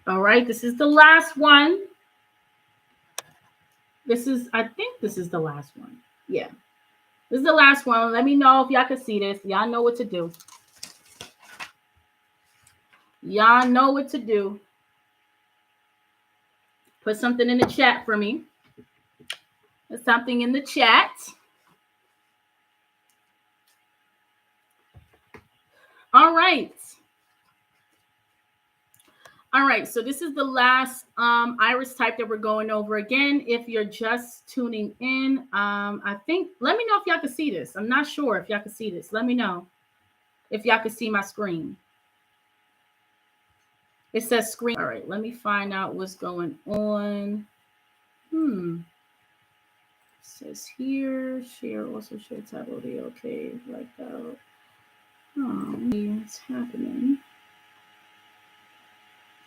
All right, this is the last one. I think this is the last one. Yeah, this is the last one. Let me know if y'all can see this. Y'all know what to do. Y'all know what to do. Put something in the chat for me. Put something in the chat. All right. All right, so this is the last iris type that we're going over. Again, if you're just tuning in, I think, let me know if y'all can see this. I'm not sure if y'all can see this. Let me know if y'all can see my screen. It says screen. All right, let me find out what's going on. It says here, share, also share tab audio. Okay, like that. Oh, it's happening.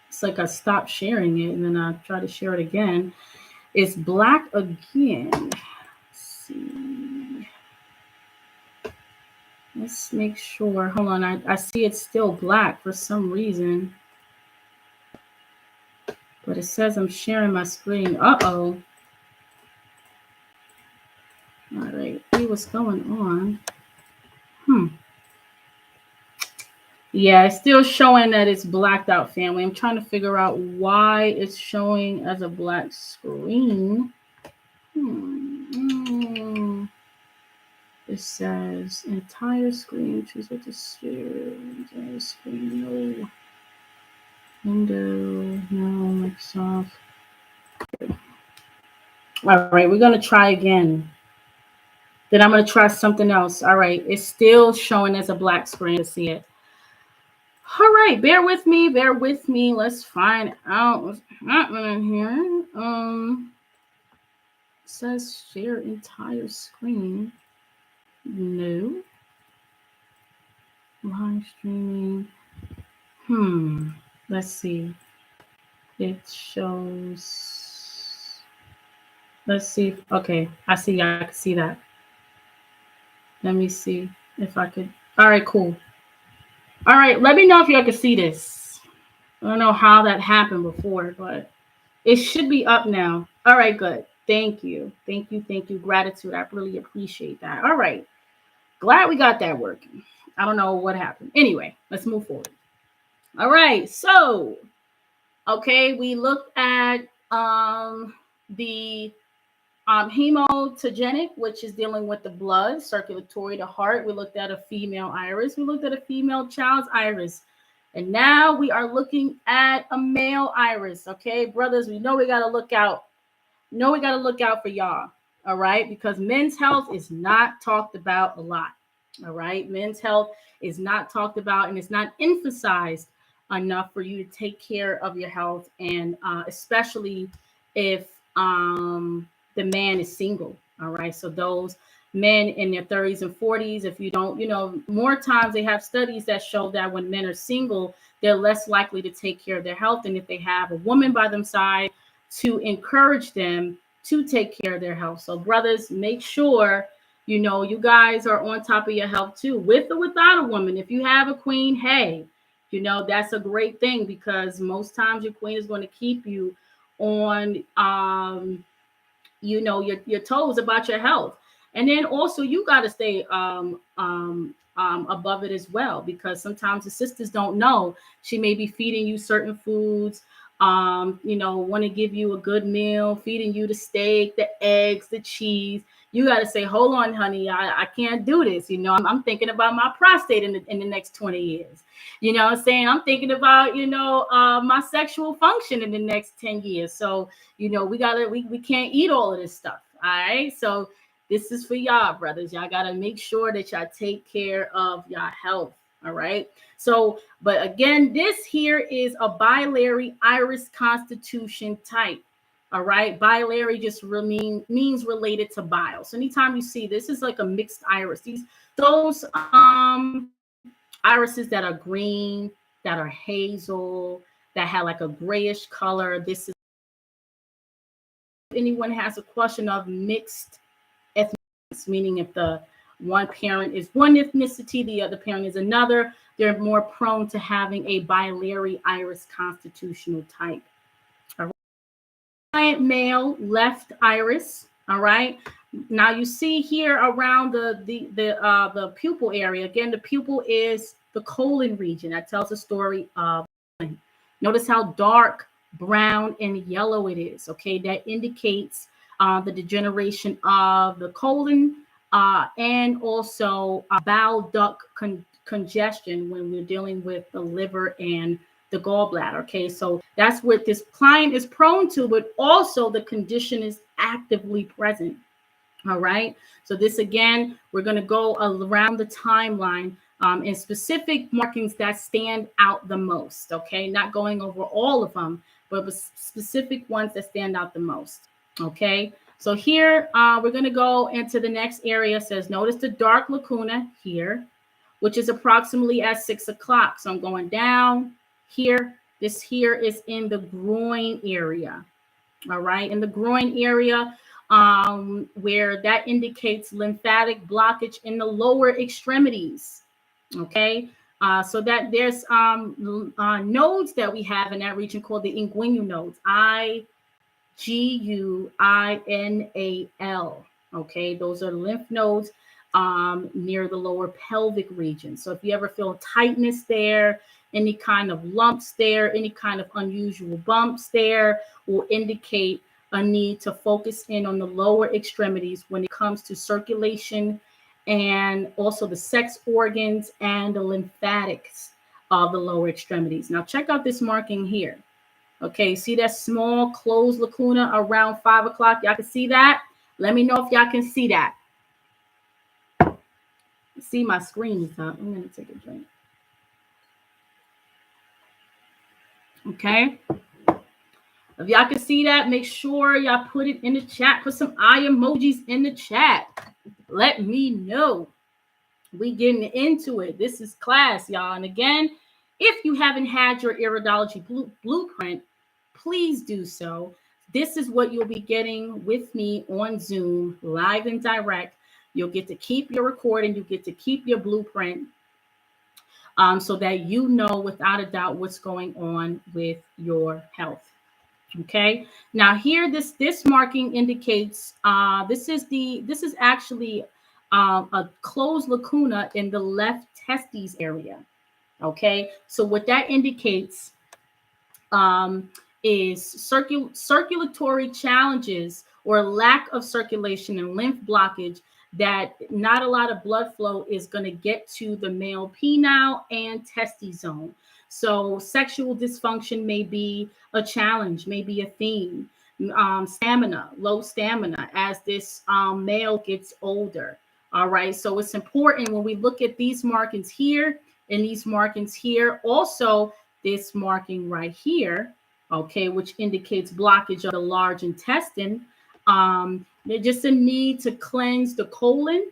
It's like I stopped sharing it and then I try to share it again. It's black again. Let's see. Let's make sure. Hold on. I see it's still black for some reason. But it says I'm sharing my screen. Uh-oh. All right. See what's going on. Yeah, it's still showing that it's blacked out, family. I'm trying to figure out why it's showing as a black screen. It says entire screen. Choose what to share. Entire screen. No. Window. No. Microsoft. All right, we're going to try again. Then I'm going to try something else. All right, it's still showing as a black screen to see it. All right, bear with me. Bear with me. Let's find out what's happening here. It says share entire screen. No. Live streaming. Let's see. It shows. Let's see. Okay, I see. I can see that. Let me see if I could. All right, cool. All right, let me know if y'all can see this. I don't know how that happened before, but it should be up now. All right, good. Thank you. Thank you. Thank you. Gratitude. I really appreciate that. All right. Glad we got that working. I don't know what happened. Anyway, let's move forward. All right. So, okay, we looked at the hemotogenic, which is dealing with the blood, circulatory, the heart. We looked at a female iris. We looked at a female child's iris. And now we are looking at a male iris. Okay, brothers, we know we got to look out. We got to look out for y'all. All right, because men's health is not talked about a lot. All right, men's health is not talked about and it's not emphasized enough for you to take care of your health, and especially if the man is single. All right. So those men in their 30s and 40s, if you don't, more times they have studies that show that when men are single, they're less likely to take care of their health. And if they have a woman by their side to encourage them to take care of their health. So brothers, make sure, you guys are on top of your health too, with or without a woman. If you have a queen, hey, that's a great thing, because most times your queen is going to keep you on your toes about your health. And then also you got to stay above it as well, because sometimes the sisters don't know. She may be feeding you certain foods, want to give you a good meal, feeding you the steak, the eggs, the cheese. You got to say, hold on, honey, I can't do this. I'm thinking about my prostate in the next 20 years. You know what I'm saying? I'm thinking about, my sexual function in the next 10 years. So, we can't eat all of this stuff. All right. So this is for y'all, brothers. Y'all got to make sure that y'all take care of your health. All right. So, but again, this here is a biliary iris constitution type. All right. Biliary just means related to bile. So anytime you see this is like a mixed iris. Those irises that are green, that are hazel, that have like a grayish color. This is, if anyone has a question of mixed ethnicities, meaning if the one parent is one ethnicity, the other parent is another, they're more prone to having a biliary iris constitutional type. Giant male left iris. All right. Now you see here around the pupil area. Again, the pupil is the colon region. That tells the story of. Notice how dark brown and yellow it is. Okay, that indicates the degeneration of the colon and also bowel duct congestion when we're dealing with the liver and the gallbladder. Okay, so that's what this client is prone to, but also the condition is actively present. All right, so this again, we're going to go around the timeline and specific markings that stand out the most. Okay, not going over all of them, but specific ones that stand out the most. Okay, so here we're going to go into the next area. It says, notice the dark lacuna here, which is approximately at 6 o'clock. So I'm going down here. This here is in the groin area. All right, in the groin area, where that indicates lymphatic blockage in the lower extremities. Okay, So that there's nodes that we have in that region called the inguinal nodes, Iguinal. Okay, those are lymph nodes near the lower pelvic region. So if you ever feel tightness there, any kind of lumps there, any kind of unusual bumps there, will indicate a need to focus in on the lower extremities when it comes to circulation and also the sex organs and the lymphatics of the lower extremities. Now check out this marking here. Okay, see that small closed lacuna around 5 o'clock? Y'all can see that? Let me know if y'all can see that. See, my screen is up. I'm going to take a drink. Okay. If y'all can see that, make sure y'all put it in the chat. Put some eye emojis in the chat. Let me know. We getting into it. This is class, y'all. And again, if you haven't had your iridology blueprint, please do so. This is what you'll be getting with me on Zoom, live and direct. You'll get to keep your recording. You get to keep your blueprint so that you know without a doubt what's going on with your health. Okay. Now here, this marking indicates this is actually a closed lacuna in the left testes area. Okay. So what that indicates is circulatory challenges or lack of circulation and lymph blockage, that not a lot of blood flow is going to get to the male penile and testes zone. So sexual dysfunction may be a challenge, may be a theme. Low stamina as this male gets older. All right. So it's important when we look at these markings here and these markings here, also this marking right here, okay, which indicates blockage of the large intestine. There's just a need to cleanse the colon,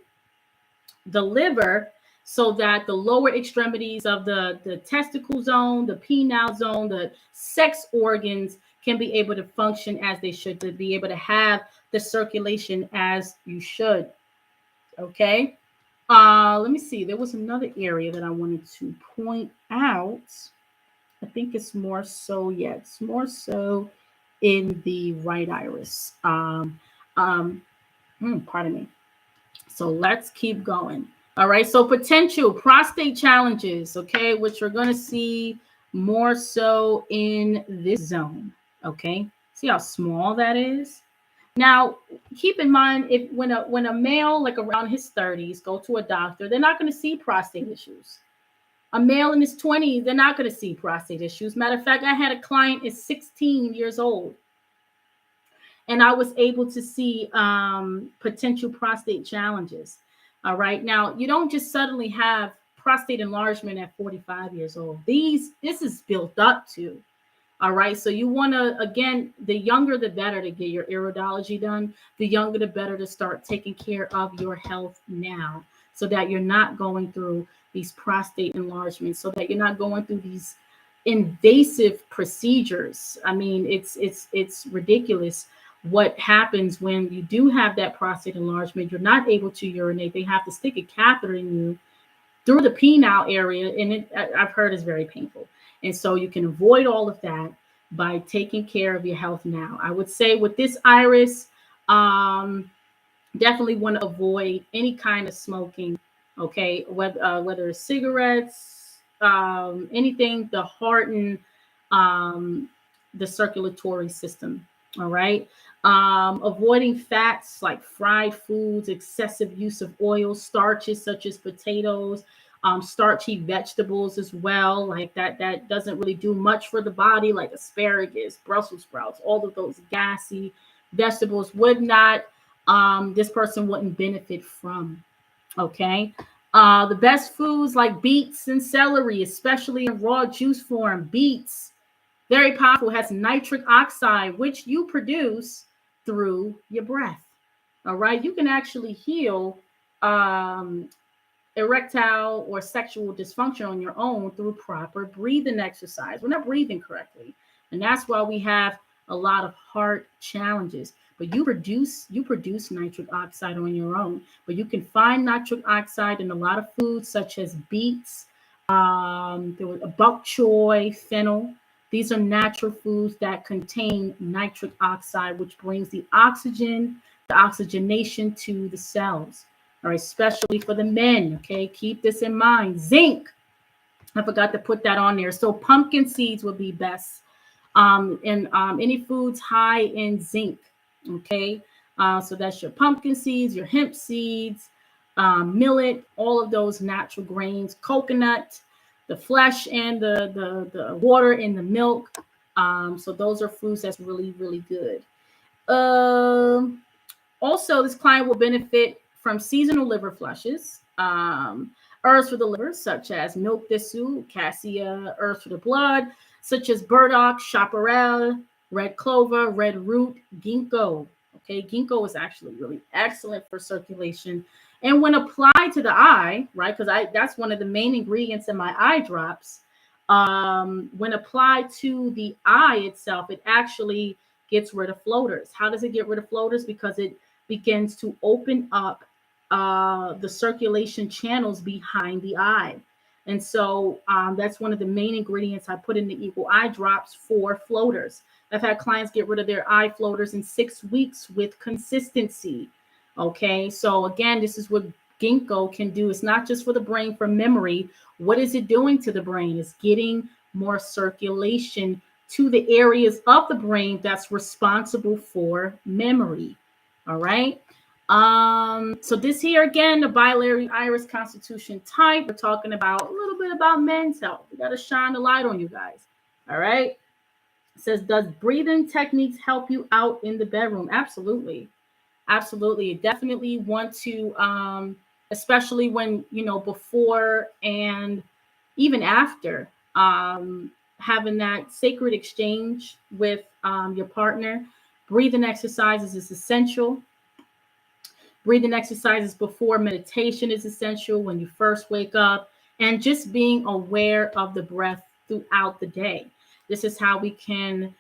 the liver, so that the lower extremities of the testicle zone, the penile zone, the sex organs can be able to function as they should, to be able to have the circulation as you should. Okay. Let me see. There was another area that I wanted to point out. I think it's more so, it's more so in the right iris. Pardon me. So let's keep going. All right. So potential prostate challenges, okay, which we're going to see more so in this zone. Okay. See how small that is? Now, keep in mind, if when a male like around his 30s go to a doctor, they're not going to see prostate issues. A male in his 20s, they're not going to see prostate issues. Matter of fact, I had a client is 16 years old, and I was able to see potential prostate challenges. All right. Now, you don't just suddenly have prostate enlargement at 45 years old. This is built up to. All right. So you want to, again, the younger, the better to get your iridology done. The younger, the better to start taking care of your health now, so that you're not going through these prostate enlargements, so that you're not going through these invasive procedures. I mean, it's ridiculous what happens when you do have that prostate enlargement. You're not able to urinate. They have to stick a catheter in you through the penile area, and I've heard is very painful. And so you can avoid all of that by taking care of your health now. I would say with this iris, definitely want to avoid any kind of smoking. Okay, whether it's cigarettes, anything to harden the circulatory system. All right. Avoiding fats like fried foods, excessive use of oil, starches such as potatoes, starchy vegetables as well, like that doesn't really do much for the body, like asparagus, Brussels sprouts, all of those gassy vegetables would not, this person wouldn't benefit from. Okay. The best foods like beets and celery, especially in raw juice form. Beets, very powerful, has nitric oxide, which you produce through your breath. All right. You can actually heal erectile or sexual dysfunction on your own through proper breathing exercise. We're not breathing correctly. And that's why we have a lot of heart challenges. But you produce nitric oxide on your own. But you can find nitric oxide in a lot of foods, such as beets, There was a bok choy, fennel. These are natural foods that contain nitric oxide, which brings the oxygenation to the cells. All right, especially for the men. Okay, keep this in mind. Zinc. I forgot to put that on there. So pumpkin seeds would be best. And any foods high in zinc. Okay, so that's your pumpkin seeds, your hemp seeds, millet, all of those natural grains, coconut, the flesh and the water in the milk. So those are foods that's really, really good. Um, Also, this client will benefit from seasonal liver flushes, herbs for the liver, such as milk thistle, cassia, herbs for the blood, such as burdock, chaparral, red clover, red root, ginkgo. Okay, ginkgo is actually really excellent for circulation. And when applied to the eye, right, because I that's one of the main ingredients in my eye drops. When applied to the eye itself, it actually gets rid of floaters. How does it get rid of floaters? Because it begins to open up the circulation channels behind the eye. And so that's one of the main ingredients I put in the Eagle Eye Drops for floaters. I've had clients get rid of their eye floaters in 6 weeks with consistency. Okay, so again, this is what ginkgo can do. It's not just for the brain, for memory. What is it doing to the brain? It's getting more circulation to the areas of the brain that's responsible for memory. All right. So this here again, the biliary iris constitution type. We're talking about a little bit about men's health. We got to shine the light on you guys. All right. It says, does breathing techniques help you out in the bedroom? Absolutely. Absolutely. You definitely want to, especially when, before and even after having that sacred exchange with your partner. Breathing exercises is essential. Breathing exercises before meditation is essential when you first wake up, and just being aware of the breath throughout the day. This is how we can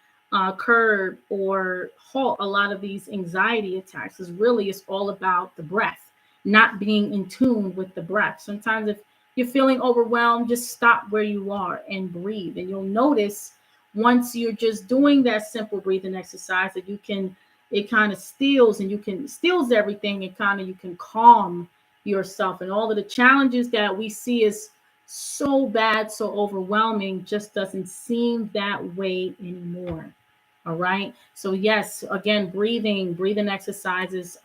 curb or halt a lot of these anxiety attacks. Because really, it's all about the breath, not being in tune with the breath. Sometimes, if you're feeling overwhelmed, just stop where you are and breathe. And you'll notice once you're just doing that simple breathing exercise that it kind of steals everything, and kind of you can calm yourself. And all of the challenges that we see is so bad, so overwhelming, just doesn't seem that way anymore. All right. So yes, again, breathing exercises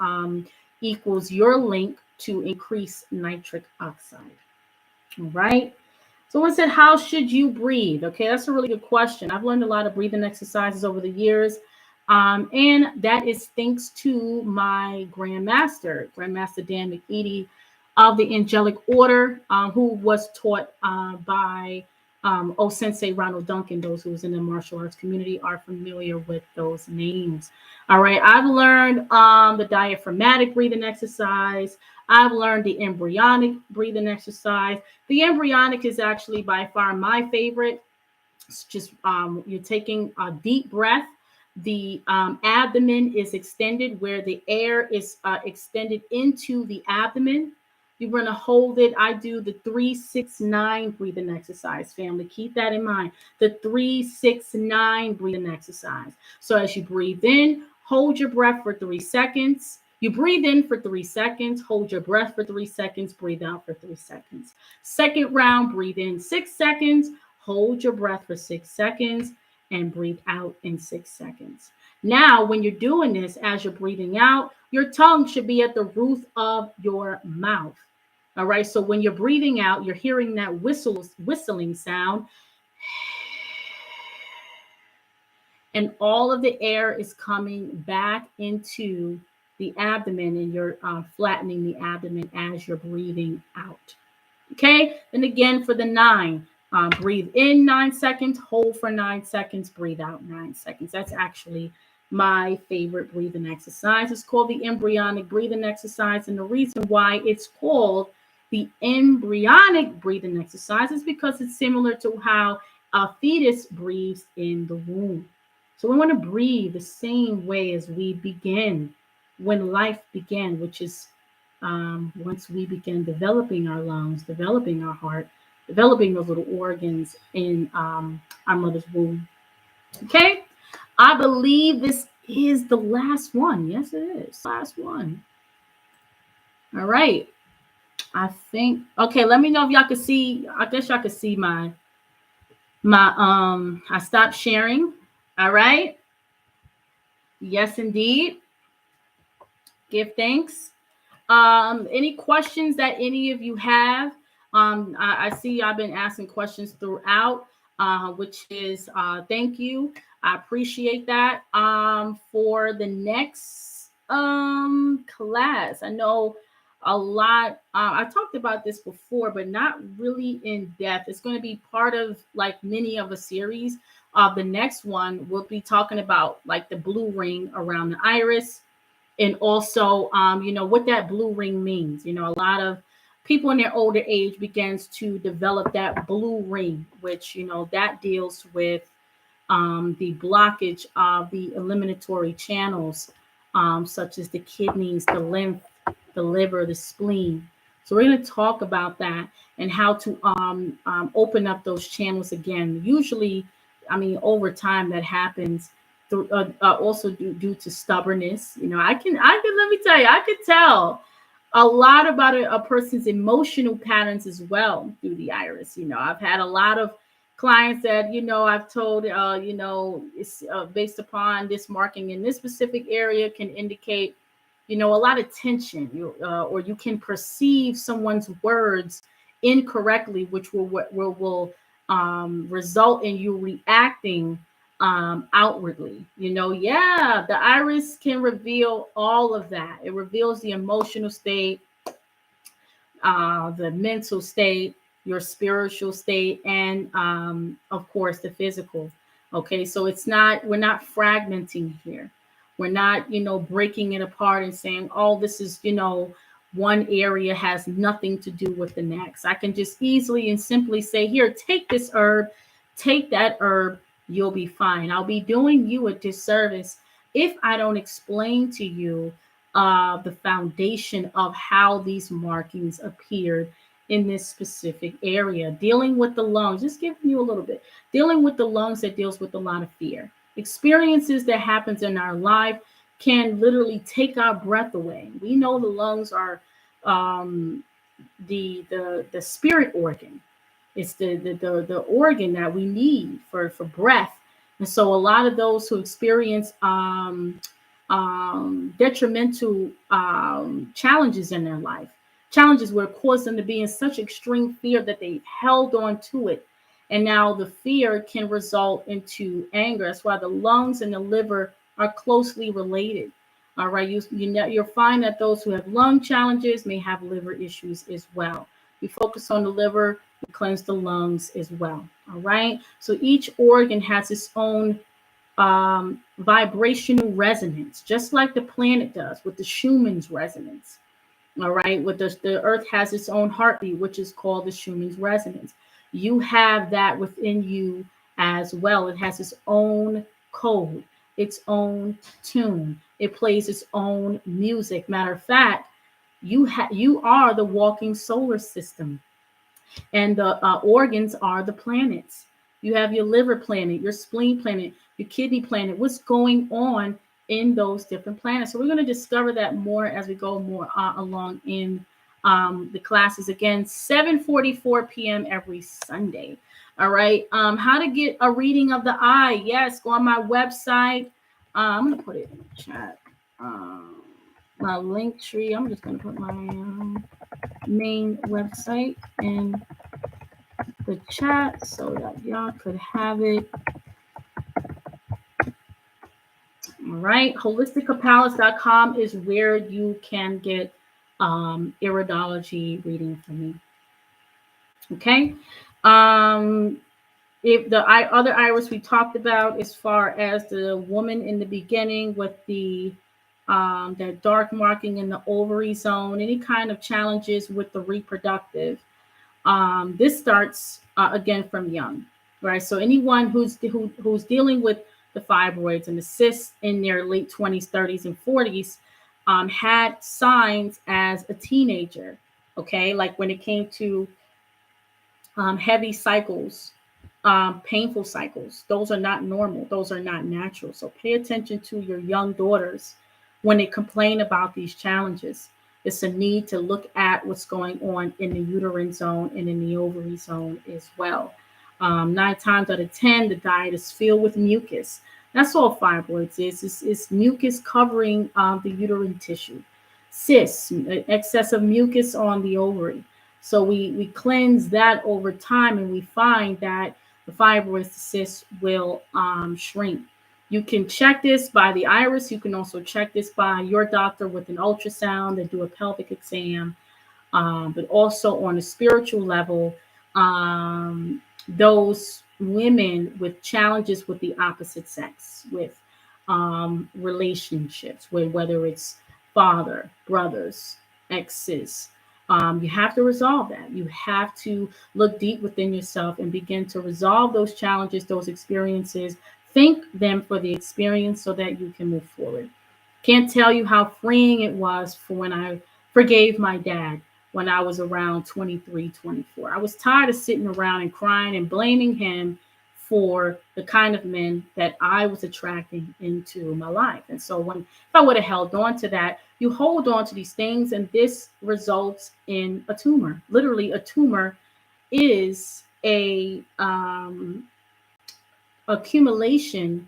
equals your link to increase nitric oxide. All right. So one said, how should you breathe? Okay, that's a really good question. I've learned a lot of breathing exercises over the years. And that is thanks to my Grandmaster Dan McEady of the Angelic Order, who was taught by Sensei Ronald Duncan. Those who's in the martial arts community are familiar with those names. All right, I've learned the diaphragmatic breathing exercise. I've learned the embryonic breathing exercise. The embryonic is actually by far my favorite. It's just you're taking a deep breath. The abdomen is extended where the air is extended into the abdomen. You're going to hold it. I do the 3-6-9 breathing exercise, family. Keep that in mind. The 3-6-9 breathing exercise. So as you breathe in, hold your breath for 3 seconds. You breathe in for 3 seconds, hold your breath for 3 seconds, breathe out for 3 seconds. Second round, breathe in 6 seconds, hold your breath for 6 seconds, and breathe out in 6 seconds. Now, when you're doing this, as you're breathing out, your tongue should be at the roof of your mouth. All right. So when you're breathing out, you're hearing that whistling sound. And all of the air is coming back into the abdomen, and you're flattening the abdomen as you're breathing out. Okay. And again, for the 9, breathe in 9 seconds, hold for 9 seconds, breathe out 9 seconds. That's actually my favorite breathing exercise. It's called the embryonic breathing exercise. And the reason why it's called the embryonic breathing exercise is because it's similar to how a fetus breathes in the womb. So we want to breathe the same way as we begin, when life began, which is once we begin developing our lungs, developing our heart, developing those little organs in our mother's womb. Okay, I believe this is the last one. Yes, it is. Last one. All right. I think okay, let me know if y'all can see. I guess y'all can see my I stopped sharing. All right. Yes, indeed. Give thanks. Any questions that any of you have? I see I've been asking questions throughout, which is thank you. I appreciate that. For the next class, I know a lot. I talked about this before, but not really in depth. It's going to be part of like many of a series. The next one we'll be talking about like the blue ring around the iris, and also what that blue ring means. A lot of people in their older age begins to develop that blue ring, which that deals with the blockage of the eliminatory channels, such as the kidneys, the lymph, the liver, the spleen. So we're going to talk about that and how to open up those channels again. Usually, over time that happens through, also due to stubbornness. I can let me tell you, I could tell a lot about a person's emotional patterns as well through the iris. I've had a lot of clients that I've told it's based upon this marking in this specific area can indicate a lot of tension, or you can perceive someone's words incorrectly, which will result in you reacting outwardly. Yeah, the iris can reveal all of that. It reveals the emotional state, the mental state, your spiritual state, and of course the physical. Okay, so we're not fragmenting here. We're not breaking it apart and saying, oh, this is one area has nothing to do with the next. I can just easily and simply say, here, take this herb, take that herb, you'll be fine. I'll be doing you a disservice if I don't explain to you the foundation of how these markings appeared in this specific area. Dealing with the lungs, just giving you a little bit. Dealing with the lungs, that deals with a lot of fear. Experiences that happens in our life can literally take our breath away. We know the lungs are the spirit organ. It's the organ that we need for breath. And so a lot of those who experience detrimental challenges in their life, challenges where it caused them to be in such extreme fear that they held on to it. And now the fear can result into anger. That's why the lungs and the liver are closely related. All right, you'll find that those who have lung challenges may have liver issues as well. We focus on the liver, we cleanse the lungs as well. All right, so each organ has its own vibrational resonance, just like the planet does with the Schumann's resonance. All right, with the earth has its own heartbeat, which is called the Schumann's resonance. You have that within you as well. It has its own code, its own tune. It plays its own music. Matter of fact, you are the walking solar system, and the organs are the planets. You have your liver planet, your spleen planet, your kidney planet. What's going on in those different planets? So we're going to discover that more as we go more along in the classes. Again, 7:44 p.m. every Sunday. All right. How to get a reading of the eye? Yes, go on my website. I'm going to put it in the chat. My link tree. I'm just going to put my main website in the chat so that y'all could have it. All right, holisticapalis.com is where you can get iridology reading from me. Okay. If the other iris we talked about, as far as the woman in the beginning with the dark marking in the ovary zone, any kind of challenges with the reproductive, this starts again from young, right? So anyone who's dealing with the fibroids and the cysts in their late 20s, 30s, and 40s had signs as a teenager, okay? Like when it came to heavy cycles, painful cycles. Those are not normal. Those are not natural. So pay attention to your young daughters when they complain about these challenges. It's a need to look at what's going on in the uterine zone and in the ovary zone as well. 9 times out of 10, the diet is filled with mucus. That's all fibroids is. It's mucus covering the uterine tissue. Cysts, excessive mucus on the ovary. So we cleanse that over time, and we find that the fibroids, the cysts will shrink. You can check this by the iris. You can also check this by your doctor with an ultrasound and do a pelvic exam. But also on a spiritual level, those women with challenges with the opposite sex, with relationships, whether it's father, brothers, exes, you have to resolve that. You have to look deep within yourself and begin to resolve those challenges, those experiences. Thank them for the experience so that you can move forward. Can't tell you how freeing it was for when I forgave my dad when I was around 23, 24. I was tired of sitting around and crying and blaming him for the kind of men that I was attracting into my life. And so if I would have held on to that, you hold on to these things, and this results in a tumor. Literally, a tumor is a accumulation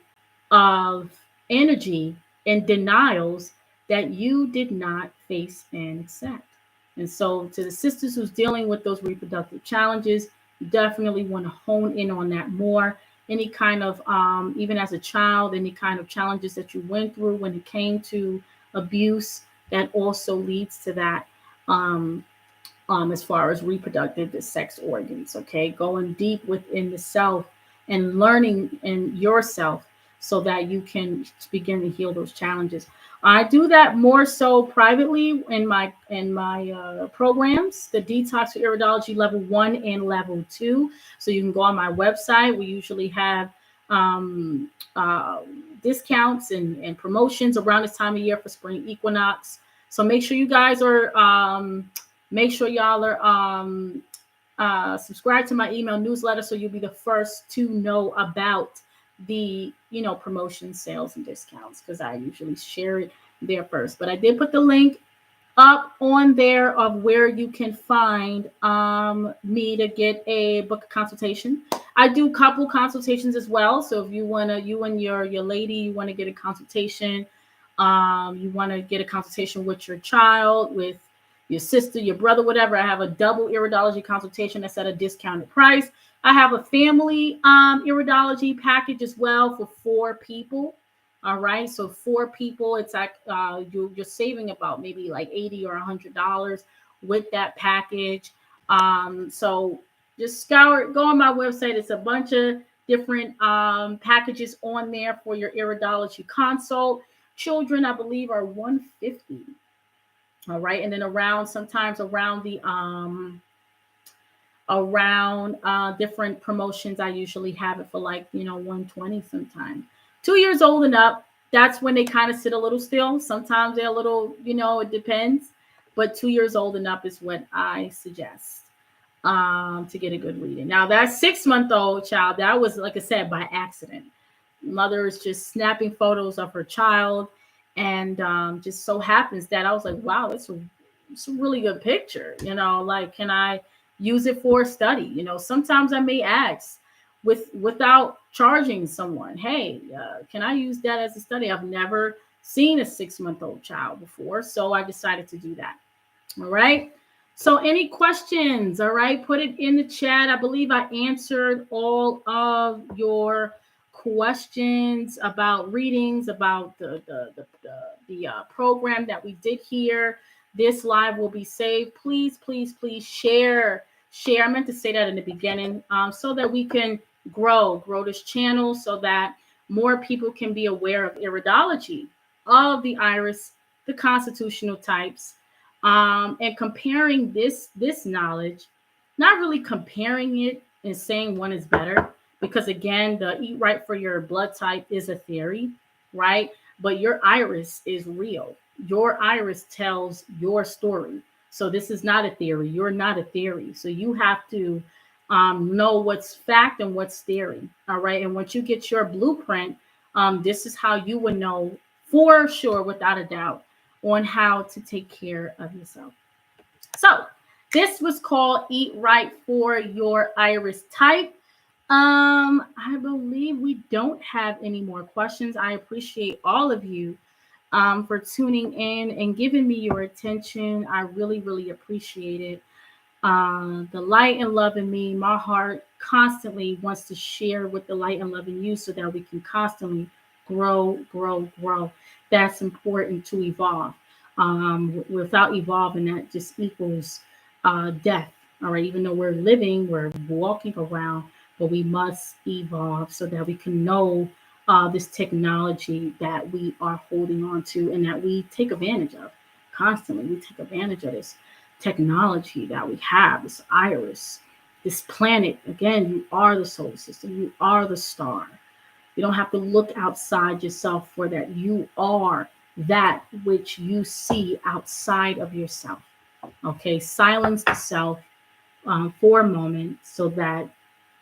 of energy and denials that you did not face and accept. And so to the sisters who's dealing with those reproductive challenges, you definitely want to hone in on that more. Any kind of, even as a child, any kind of challenges that you went through when it came to abuse, that also leads to that as far as reproductive, the sex organs, okay? Going deep within the self and learning in yourself so that you can begin to heal those challenges. I do that more so privately in my programs, the Detox for Iridology level 1 and level 2. So you can go on my website. We usually have discounts and promotions around this time of year for spring equinox. So make sure you guys are make sure y'all are subscribe to my email newsletter so you'll be the first to know about the promotion, sales, and discounts, because I usually share it there first. But I did put the link up on there of where you can find me to get a book consultation. I do couple consultations as well. So if you and your lady, you want to get a consultation, you want to get a consultation with your child, with your sister, your brother, whatever, I have a double iridology consultation that's at a discounted price. I have a family iridology package as well for 4 people. All right, so 4 people, it's like you're saving about maybe like $80 or $100 with that package. So just go on my website. It's a bunch of different packages on there for your iridology consult. Children, I believe, are $150. All right, and then sometimes around the different promotions, I usually have it for like $120 sometimes. 2 years old and up, that's when they kind of sit a little still. Sometimes they're a little, it depends. But 2 years old and up is what I suggest to get a good reading. Now that 6-month-old child, that was, like I said, by accident. Mother is just snapping photos of her child, and just so happens that I was like, wow, it's a really good picture. Like, can I use it for a study? Sometimes I may ask without charging someone, hey, can I use that as a study? I've never seen a 6-month-old child before, so I decided to do that. All right. So any questions? All right, put it in the chat. I believe I answered all of your questions about readings, about the program that we did here. This live will be saved. Please share. I meant to say that in the beginning, so that we can grow this channel, so that more people can be aware of iridology, of the iris, the constitutional types, and comparing this knowledge, not really comparing it and saying one is better, because again, the eat right for your blood type is a theory, right? But your iris is real. Your iris tells your story. So this is not a theory. You're not a theory. So you have to know what's fact and what's theory. All right. And once you get your blueprint, this is how you would know for sure, without a doubt, on how to take care of yourself. So this was called Eat Right for Your Iris Type. I believe we don't have any more questions. I appreciate all of you for tuning in and giving me your attention. I really, really appreciate it. The light and love in me, my heart constantly wants to share with the light and love in you so that we can constantly grow, grow, grow. That's important to evolve. Without evolving, that just equals death. All right, even though we're living, we're walking around, but we must evolve so that we can know this technology that we are holding on to and that we take advantage of constantly. We take advantage of this technology that we have, this iris, this planet. Again, you are the solar system, you are the star. You don't have to look outside yourself for that. You are that which you see outside of yourself. Okay, silence the self for a moment so that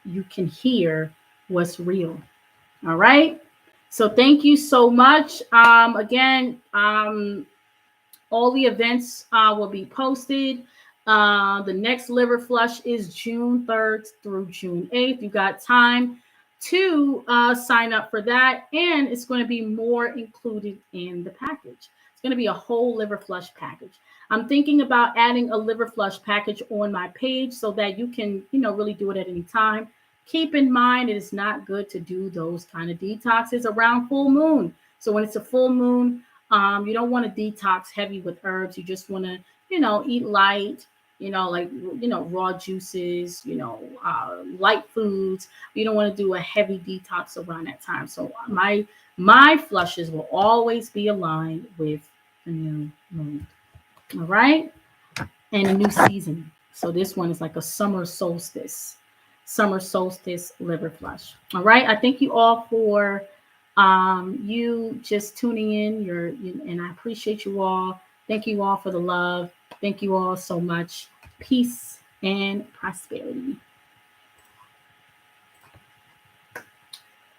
you can hear what's real. All right. So thank you so much. Again, all the events will be posted. The next liver flush is June 3rd through June 8th. You got time to sign up for that, and it's going to be more included in the package. It's going to be a whole liver flush package. I'm thinking about adding a liver flush package on my page so that you can, really do it at any time. Keep in mind, it is not good to do those kind of detoxes around full moon. So when it's a full moon, you don't want to detox heavy with herbs. You just want to, eat light, raw juices, light foods. You don't want to do a heavy detox around that time. So my flushes will always be aligned with the new moon. All right. And a new season. So this one is like a summer solstice liver flush. All right. I thank you all for you just tuning in. And I appreciate you all. Thank you all for the love. Thank you all so much. Peace and prosperity.